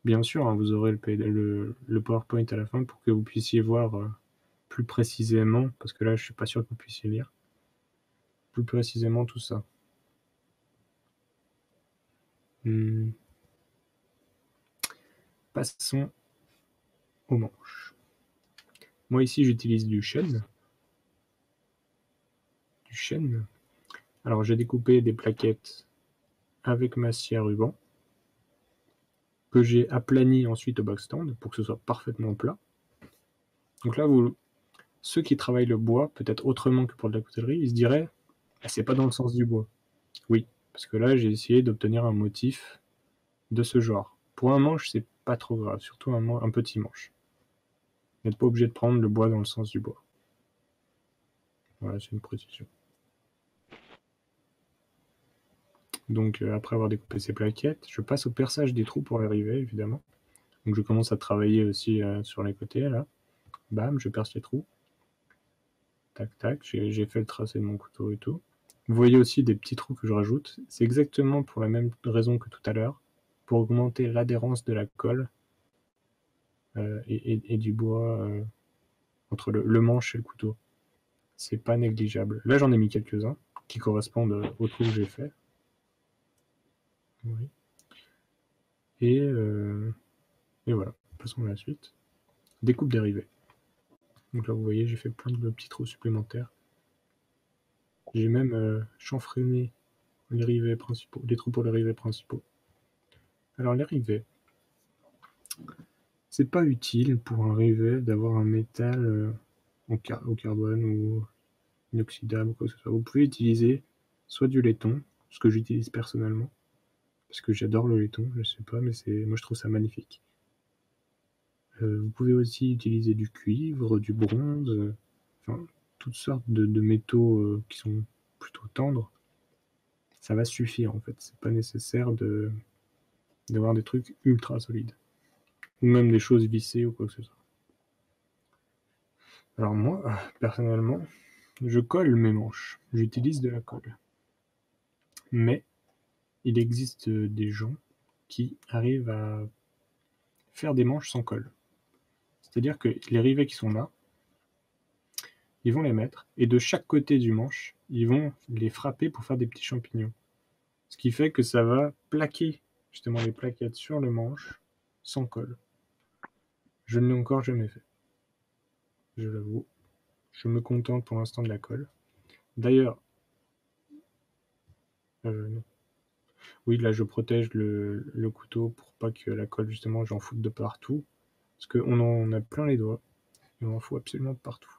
S1: Bien sûr, hein, vous aurez le PowerPoint à la fin pour que vous puissiez voir plus précisément, parce que là, je suis pas sûr que vous puissiez lire, plus précisément tout ça. Passons aux manches. Moi, ici, j'utilise du chêne. Alors, j'ai découpé des plaquettes avec ma scie à ruban, que j'ai aplani ensuite au backstand pour que ce soit parfaitement plat. Donc là, ceux qui travaillent le bois, peut-être autrement que pour de la coutellerie, ils se diraient ah, c'est pas dans le sens du bois. Oui, parce que là, j'ai essayé d'obtenir un motif de ce genre. Pour un manche, c'est pas trop grave, surtout un petit manche. Vous n'êtes pas obligé de prendre le bois dans le sens du bois. Voilà, c'est une précision. Donc, après avoir découpé ces plaquettes, je passe au perçage des trous pour les rivets, évidemment. Donc, je commence à travailler aussi sur les côtés, là. Bam, je perce les trous. Tac, tac, j'ai fait le tracé de mon couteau et tout. Vous voyez aussi des petits trous que je rajoute. C'est exactement pour la même raison que tout à l'heure, pour augmenter l'adhérence de la colle et du bois entre le manche et le couteau. C'est pas négligeable. Là, j'en ai mis quelques-uns qui correspondent aux trous que j'ai fait. Oui. Et voilà, passons à la suite. Découpe des rivets. Donc là, vous voyez, j'ai fait plein de petits trous supplémentaires. J'ai même chanfreiné les rivets principaux, les trous pour les rivets principaux. Alors les rivets, c'est pas utile pour un rivet d'avoir un métal au carbone ou inoxydable ou quoi que ce soit. Vous pouvez utiliser soit du laiton, ce que j'utilise personnellement, parce que j'adore le laiton, je sais pas, mais moi je trouve ça magnifique. Vous pouvez aussi utiliser du cuivre, du bronze, enfin toutes sortes de métaux qui sont plutôt tendres. Ça va suffire en fait, c'est pas nécessaire d'avoir des trucs ultra solides. Ou même des choses vissées ou quoi que ce soit. Alors moi, personnellement, je colle mes manches, j'utilise de la colle. Mais il existe des gens qui arrivent à faire des manches sans colle. C'est-à-dire que les rivets qui sont là, ils vont les mettre, et de chaque côté du manche, ils vont les frapper pour faire des petits champignons. Ce qui fait que ça va plaquer justement les plaquettes sur le manche sans colle. Je ne l'ai encore jamais fait. Je l'avoue. Je me contente pour l'instant de la colle. D'ailleurs, non. Oui, là je protège le couteau pour pas que la colle justement j'en foute de partout. Parce qu'on en a plein les doigts. Et on en fout absolument de partout.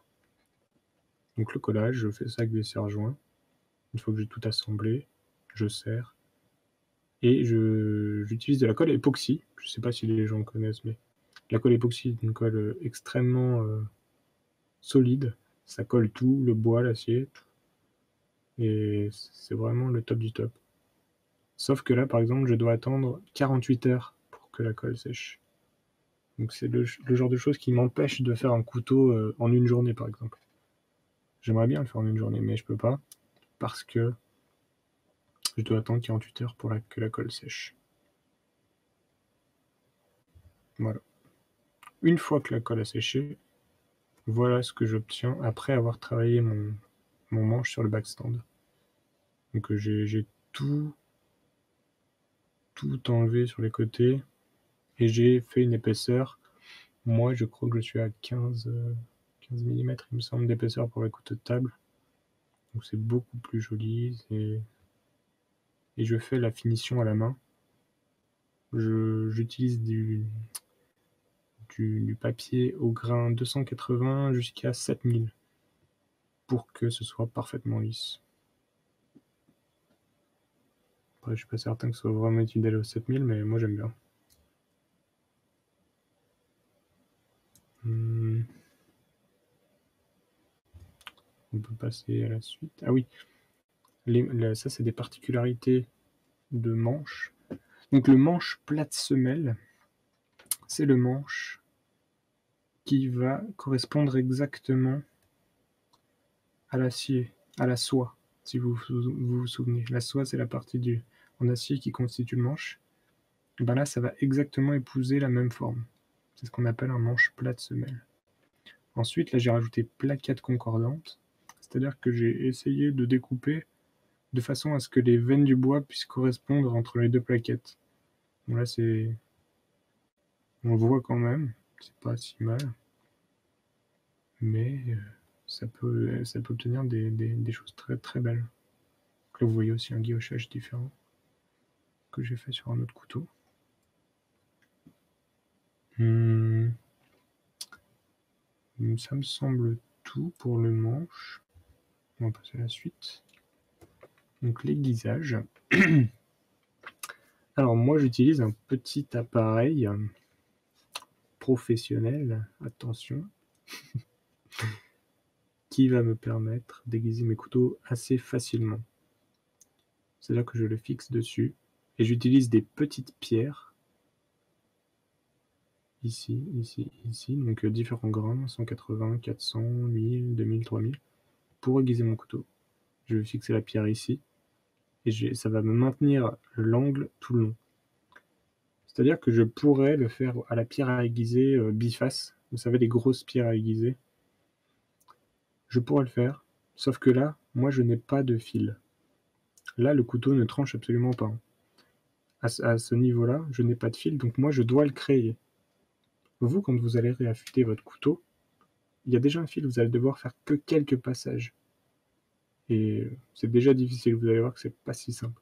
S1: Donc le collage, je fais ça avec des serre-joints. Une fois que j'ai tout assemblé, je serre. Et j'utilise de la colle époxy. Je ne sais pas si les gens connaissent, mais la colle époxy est une colle extrêmement solide. Ça colle tout, le bois, l'acier. Et c'est vraiment le top du top. Sauf que là, par exemple, je dois attendre 48 heures pour que la colle sèche. Donc c'est le genre de choses qui m'empêche de faire un couteau en une journée, par exemple. J'aimerais bien le faire en une journée, mais je peux pas. Parce que Je dois attendre 48 heures pour que la colle sèche. Voilà. Une fois que la colle a séché, voilà ce que j'obtiens après avoir travaillé mon manche sur le backstand. Donc j'ai tout enlevé sur les côtés et j'ai fait une épaisseur. Moi, je crois que je suis à 15 mm, il me semble, d'épaisseur pour le couteau de table. Donc c'est beaucoup plus joli. Et je fais la finition à la main. J'utilise du papier au grain 280 jusqu'à 7000 pour que ce soit parfaitement lisse. Après, je suis pas certain que ce soit vraiment utile d'aller au 7000, mais moi j'aime bien. On peut passer à la suite. Ah oui, ça c'est des particularités de manche. Donc le manche plate semelle, c'est le manche qui va correspondre exactement à l'acier, à la soie, si vous vous souvenez. La soie, c'est la partie en acier qui constitue le manche. Et ben là, ça va exactement épouser la même forme. C'est ce qu'on appelle un manche plate semelle. Ensuite, là, j'ai rajouté plaquettes concordantes, c'est-à-dire que j'ai essayé de découper de façon à ce que les veines du bois puissent correspondre entre les deux plaquettes. Bon, là, on le voit quand même, c'est pas si mal, mais ça peut obtenir des choses très très belles. Donc là, vous voyez aussi un guillochage différent que j'ai fait sur un autre couteau. Ça me semble tout pour le manche. On va passer à la suite. Donc l'aiguisage. Alors moi j'utilise un petit appareil professionnel, attention, qui va me permettre d'aiguiser mes couteaux assez facilement. C'est là que je le fixe dessus et j'utilise des petites pierres ici, donc différents grains, 180, 400, 1000, 2000, 3000, pour aiguiser mon couteau. Je vais fixer la pierre ici et ça va me maintenir l'angle tout le long. C'est-à-dire que je pourrais le faire à la pierre à aiguiser biface, vous savez, les grosses pierres à aiguiser. Je pourrais le faire, sauf que là, moi je n'ai pas de fil. Là, le couteau ne tranche absolument pas. À ce niveau-là, je n'ai pas de fil, donc moi je dois le créer. Vous, quand vous allez réaffûter votre couteau, il y a déjà un fil, vous allez devoir faire que quelques passages. Et c'est déjà difficile, vous allez voir que c'est pas si simple.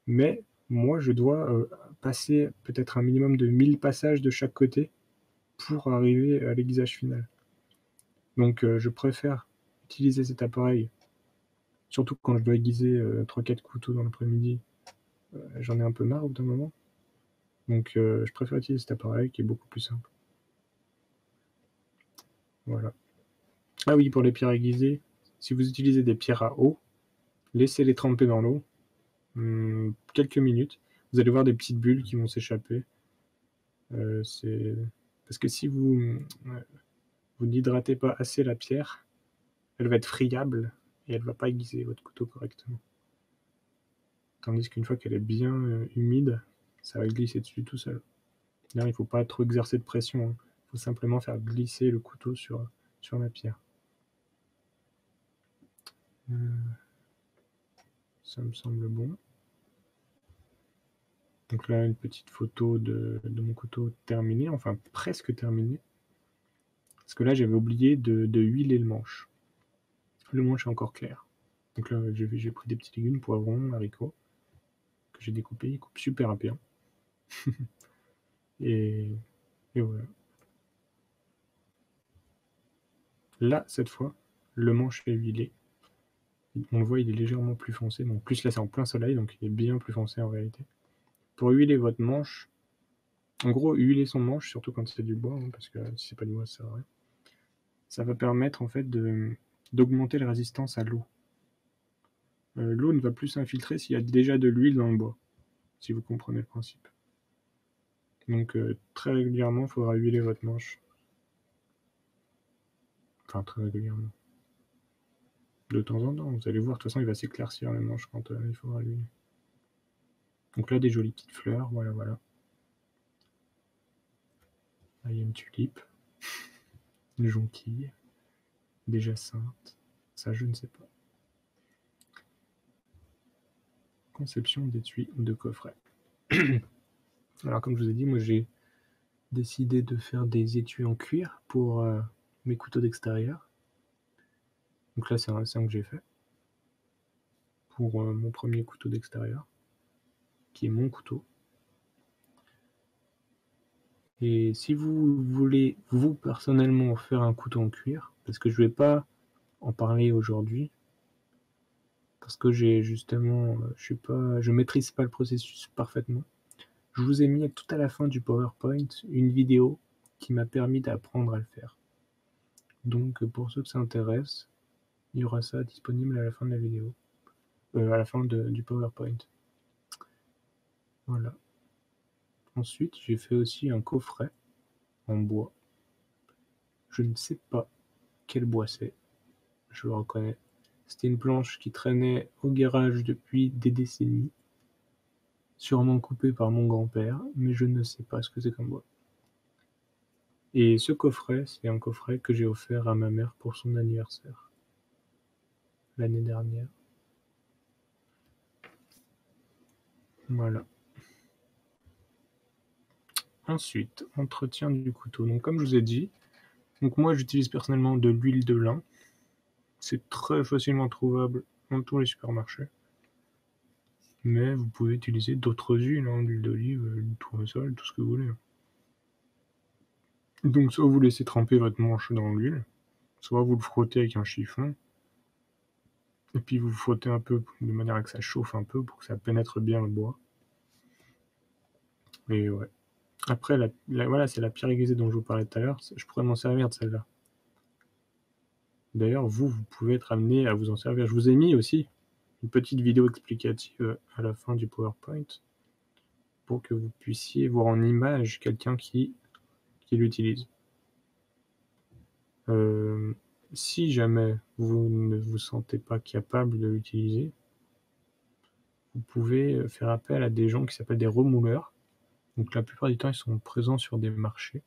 S1: Mais moi, je dois passer peut-être un minimum de 1000 passages de chaque côté pour arriver à l'aiguisage final. Donc je préfère utiliser cet appareil, surtout quand je dois aiguiser 3-4 couteaux dans l'après-midi. J'en ai un peu marre au bout d'un moment. Donc je préfère utiliser cet appareil qui est beaucoup plus simple. Voilà. Ah oui, pour les pierres aiguisées, si vous utilisez des pierres à eau, laissez-les tremper dans l'eau quelques minutes. Vous allez voir des petites bulles qui vont s'échapper. Parce que si vous n'hydratez pas assez la pierre, elle va être friable et elle ne va pas aiguiser votre couteau correctement. Tandis qu'une fois qu'elle est bien humide, ça va glisser dessus tout seul. Là, il ne faut pas trop exercer de pression. Il faut simplement faire glisser le couteau sur la pierre. Ça me semble bon. Donc là, une petite photo de mon couteau terminé, enfin presque terminé. Parce que là, j'avais oublié de huiler le manche. Le manche est encore clair. Donc là, j'ai pris des petits légumes, poivrons, haricots, que j'ai découpés. Ils coupent super bien. et voilà. Là, cette fois, le manche est huilé. On le voit, il est légèrement plus foncé. Bon, en plus, là, c'est en plein soleil, donc il est bien plus foncé en réalité. Pour huiler votre manche, en gros, huiler son manche, surtout quand c'est du bois, hein, parce que si c'est pas du bois, ça sert à rien. Ça va permettre en fait d'augmenter la résistance à l'eau. L'eau ne va plus s'infiltrer s'il y a déjà de l'huile dans le bois, si vous comprenez le principe. Donc très régulièrement, il faudra huiler votre manche. Enfin, très régulièrement. De temps en temps, vous allez voir, de toute façon, il va s'éclaircir le manche quand il faudra l'huiler. Donc là, des jolies petites fleurs, voilà, voilà. Là, il y a une tulipe, une jonquille, des jacinthes, ça je ne sais pas. Conception d'étui ou de coffret. Alors comme je vous ai dit, moi j'ai décidé de faire des étuis en cuir pour mes couteaux d'extérieur. Donc là c'est un dessin que j'ai fait pour mon premier couteau d'extérieur, qui est mon couteau. Et si vous voulez, vous personnellement, faire un couteau en cuir, parce que je vais pas en parler aujourd'hui, parce que j'ai justement, je maîtrise pas le processus parfaitement. Je vous ai mis tout à la fin du PowerPoint une vidéo qui m'a permis d'apprendre à le faire. Donc pour ceux que ça intéresse, il y aura ça disponible à la fin de la vidéo, à la fin du PowerPoint. Voilà. Ensuite, j'ai fait aussi un coffret en bois. Je ne sais pas quel bois c'est, je le reconnais. C'était une planche qui traînait au garage depuis des décennies, sûrement coupée par mon grand-père, mais je ne sais pas ce que c'est comme bois. Et ce coffret, c'est un coffret que j'ai offert à ma mère pour son anniversaire, l'année dernière. Voilà. Ensuite, entretien du couteau. Donc comme je vous ai dit, donc moi j'utilise personnellement de l'huile de lin. C'est très facilement trouvable dans tous les supermarchés. Mais vous pouvez utiliser d'autres huiles, l'huile d'olive, l'huile de tournesol, tout ce que vous voulez. Donc soit vous laissez tremper votre manche dans l'huile, soit vous le frottez avec un chiffon, et puis vous frottez un peu de manière à que ça chauffe un peu pour que ça pénètre bien le bois. Et ouais. Après, voilà, c'est la pierre aiguisée dont je vous parlais tout à l'heure. Je pourrais m'en servir de celle-là. D'ailleurs, vous pouvez être amené à vous en servir. Je vous ai mis aussi une petite vidéo explicative à la fin du PowerPoint pour que vous puissiez voir en image quelqu'un qui l'utilise. Si jamais vous ne vous sentez pas capable de l'utiliser, vous pouvez faire appel à des gens qui s'appellent des remouleurs. Donc la plupart du temps, ils sont présents sur des marchés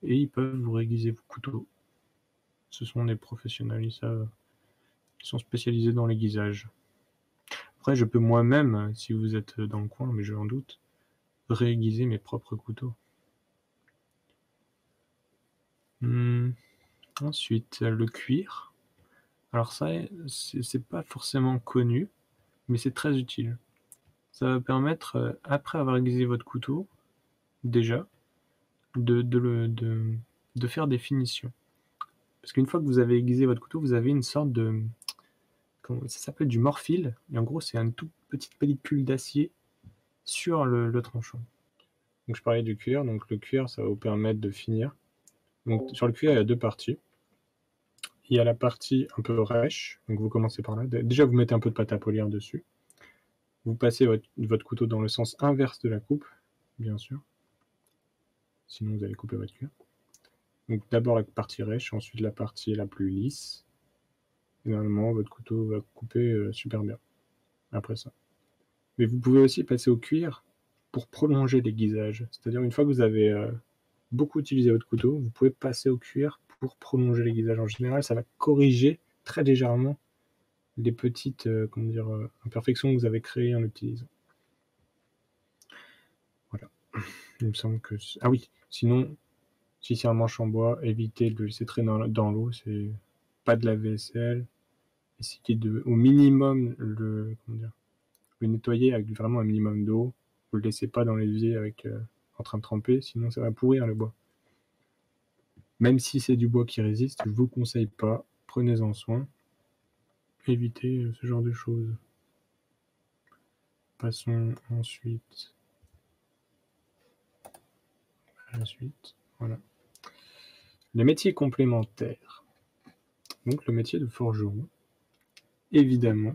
S1: et ils peuvent vous réaiguiser vos couteaux. Ce sont des professionnels, ils sont spécialisés dans l'aiguisage. Après, je peux moi-même, si vous êtes dans le coin, mais je en doute, réaiguiser mes propres couteaux. Ensuite, le cuir. Alors ça, c'est pas forcément connu, mais c'est très utile. Ça va permettre, après avoir aiguisé votre couteau, déjà, de faire des finitions. Parce qu'une fois que vous avez aiguisé votre couteau, vous avez une sorte de... ça s'appelle du morphile, et en gros c'est une toute petite pellicule d'acier sur le tranchant. Donc je parlais du cuir, donc le cuir ça va vous permettre de finir. Donc sur le cuir il y a deux parties. Il y a la partie un peu rêche, donc vous commencez par là. Déjà vous mettez un peu de pâte à polir dessus. Vous passez votre couteau dans le sens inverse de la coupe, bien sûr. Sinon vous allez couper votre cuir. Donc d'abord la partie rêche, ensuite la partie la plus lisse. Et normalement votre couteau va couper super bien après ça. Mais vous pouvez aussi passer au cuir pour prolonger l'aiguisage. C'est-à-dire une fois que vous avez beaucoup utilisé votre couteau, vous pouvez passer au cuir pour prolonger l'aiguisage. En général, ça va corriger très légèrement les petites imperfections que vous avez créées en l'utilisant. Voilà. Il me semble que... Ah oui, sinon, si c'est un manche en bois, évitez de le laisser traîner dans l'eau. C'est pas de la vaisselle. Essayez au minimum le nettoyer avec vraiment un minimum d'eau. Vous le laissez pas dans l'évier en train de tremper, sinon ça va pourrir le bois. Même si c'est du bois qui résiste, je vous conseille pas, prenez-en soin. Évitez ce genre de choses. Passons ensuite à la suite. Voilà. Les métiers complémentaires. Donc le métier de forgeron, évidemment.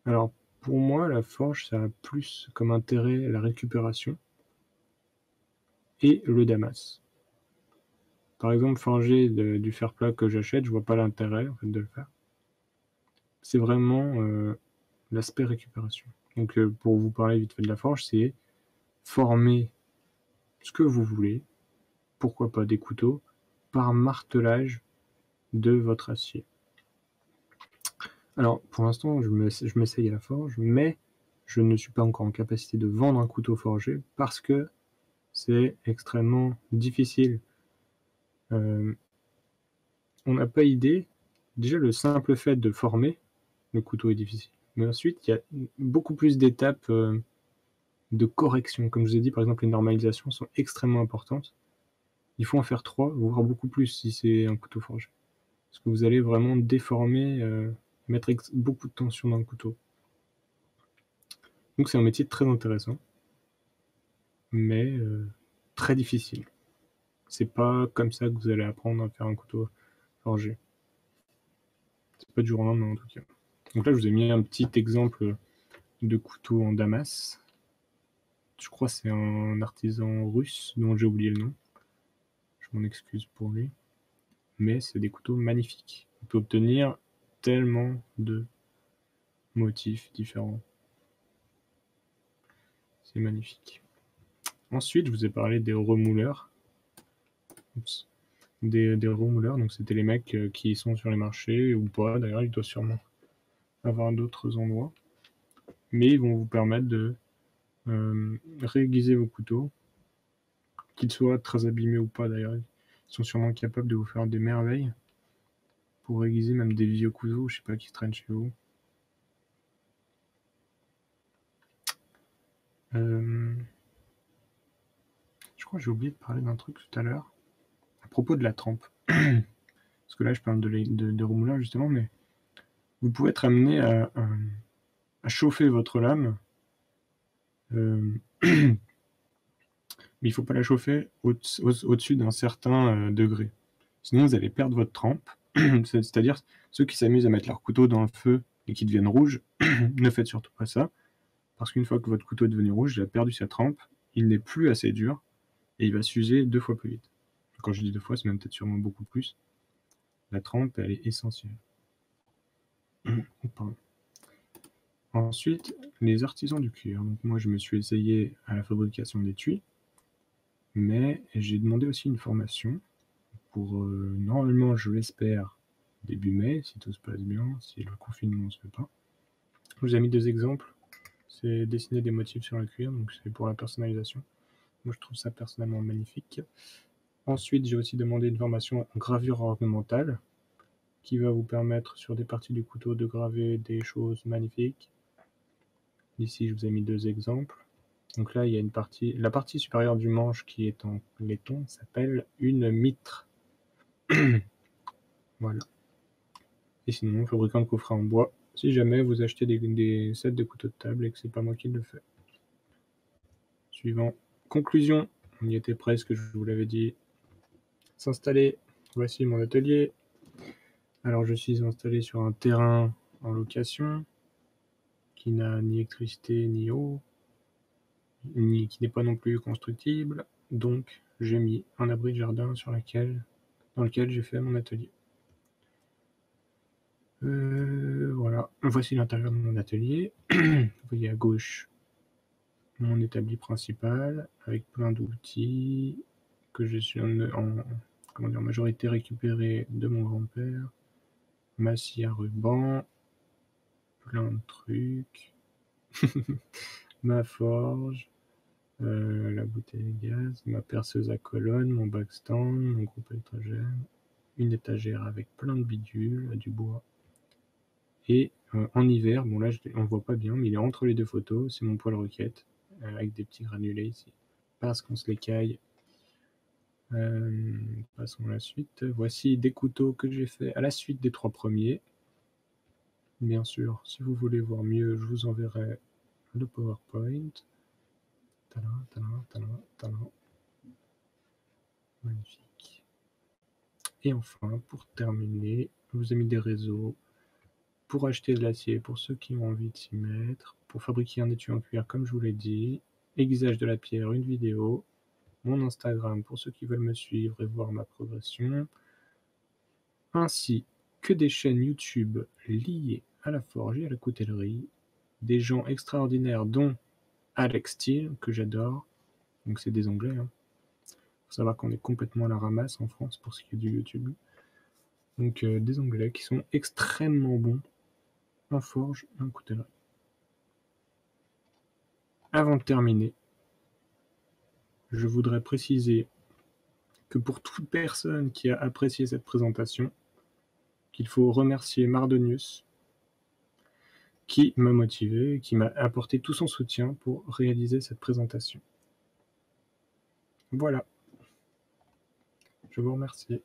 S1: Alors pour moi, la forge, ça a plus comme intérêt la récupération et le damas. Par exemple, forger du fer plat que j'achète, je vois pas l'intérêt en fait, de le faire. C'est vraiment l'aspect récupération. Donc pour vous parler vite fait de la forge, c'est former ce que vous voulez, pourquoi pas des couteaux, par martelage de votre acier. Alors pour l'instant, je m'essaye à la forge, mais je ne suis pas encore en capacité de vendre un couteau forgé parce que c'est extrêmement difficile. On n'a pas idée. Déjà, le simple fait de former le couteau est difficile. Mais ensuite, il y a beaucoup plus d'étapes de correction. Comme je vous ai dit, par exemple, les normalisations sont extrêmement importantes. Il faut en faire 3, voire beaucoup plus si c'est un couteau forgé. Parce que vous allez vraiment déformer, mettre beaucoup de tension dans le couteau. Donc c'est un métier très intéressant, mais très difficile. C'est pas comme ça que vous allez apprendre à faire un couteau forgé. C'est pas du jour au lendemain en tout cas. Donc là, je vous ai mis un petit exemple de couteau en Damas. Je crois que c'est un artisan russe dont j'ai oublié le nom. Je m'en excuse pour lui. Mais c'est des couteaux magnifiques. On peut obtenir tellement de motifs différents. C'est magnifique. Ensuite, je vous ai parlé des remouleurs. Oups. Des remouleurs, donc c'était les mecs qui sont sur les marchés ou pas. D'ailleurs, ils doivent sûrement avoir d'autres endroits. Mais ils vont vous permettre de réaiguiser vos couteaux, qu'ils soient très abîmés ou pas d'ailleurs. Ils sont sûrement capables de vous faire des merveilles pour aiguiser même des vieux couteaux, je sais pas, qui traînent chez vous. Je crois que j'ai oublié de parler d'un truc tout à l'heure à propos de la trempe. Parce que là, je parle de remoulage justement, mais vous pouvez être amené à chauffer votre lame. Mais il ne faut pas la chauffer au-dessus d'un certain degré. Sinon, vous allez perdre votre trempe. C'est-à-dire, ceux qui s'amusent à mettre leur couteau dans le feu et qui deviennent rouges, ne faites surtout pas ça. Parce qu'une fois que votre couteau est devenu rouge, il a perdu sa trempe, il n'est plus assez dur et il va s'user 2 fois plus vite. Quand je dis 2 fois, c'est même peut-être sûrement beaucoup plus. La trempe, elle est essentielle. Pardon. Ensuite, les artisans du cuir. Donc moi, je me suis essayé à la fabrication d'étuis, mais j'ai demandé aussi une formation pour, normalement, je l'espère, début mai, si tout se passe bien, si le confinement ne se fait pas. Je vous ai mis 2 exemples. C'est dessiner des motifs sur le cuir, donc c'est pour la personnalisation. Moi, je trouve ça personnellement magnifique. Ensuite, j'ai aussi demandé une formation en gravure ornementale qui va vous permettre sur des parties du couteau de graver des choses magnifiques. Ici, je vous ai mis 2 exemples. Donc là, il y a une partie, la partie supérieure du manche qui est en laiton s'appelle une mitre. Voilà. Et sinon, fabricant de coffrets en bois, si jamais vous achetez des sets de couteaux de table et que c'est pas moi qui le fais. Suivant. Conclusion. On y était presque, je vous l'avais dit. S'installer. Voici mon atelier. Alors, je suis installé sur un terrain en location qui n'a ni électricité ni eau, qui n'est pas non plus constructible. Donc, j'ai mis un abri de jardin dans lequel j'ai fait mon atelier. Voilà, voici l'intérieur de mon atelier. Vous voyez à gauche mon établi principal avec plein d'outils que je suis en majorité récupéré de mon grand-père. Ma scie à ruban, plein de trucs. Ma forge, la bouteille de gaz, ma perceuse à colonne, mon backstand, mon groupe électrogène, une étagère avec plein de bidules, du bois. Et en hiver, bon là on voit pas bien, mais il est entre les 2 photos, c'est mon poêle roquette, avec des petits granulés ici, parce qu'on se les caille. Passons à la suite. Voici des couteaux que j'ai fait à la suite des 3 premiers. Bien sûr, si vous voulez voir mieux, je vous enverrai le PowerPoint. Tadam, tadam, tadam, tadam. Magnifique. Et enfin, pour terminer, je vous ai mis des réseaux pour acheter de l'acier pour ceux qui ont envie de s'y mettre, pour fabriquer un étui en cuir comme je vous l'ai dit, aiguisage de la pierre, une vidéo, mon Instagram pour ceux qui veulent me suivre et voir ma progression, ainsi que des chaînes YouTube liées à la forge et à la coutellerie. des gens extraordinaires, dont Alex Steele, que j'adore. Donc c'est des Anglais. Hein. Faut savoir qu'on est complètement à la ramasse en France pour ce qui est du YouTube. Donc des Anglais qui sont extrêmement bons en forge et en coutellerie. Avant de terminer, je voudrais préciser que pour toute personne qui a apprécié cette présentation, qu'il faut remercier Mardonius, qui m'a motivé, qui m'a apporté tout son soutien pour réaliser cette présentation. Voilà. Je vous remercie.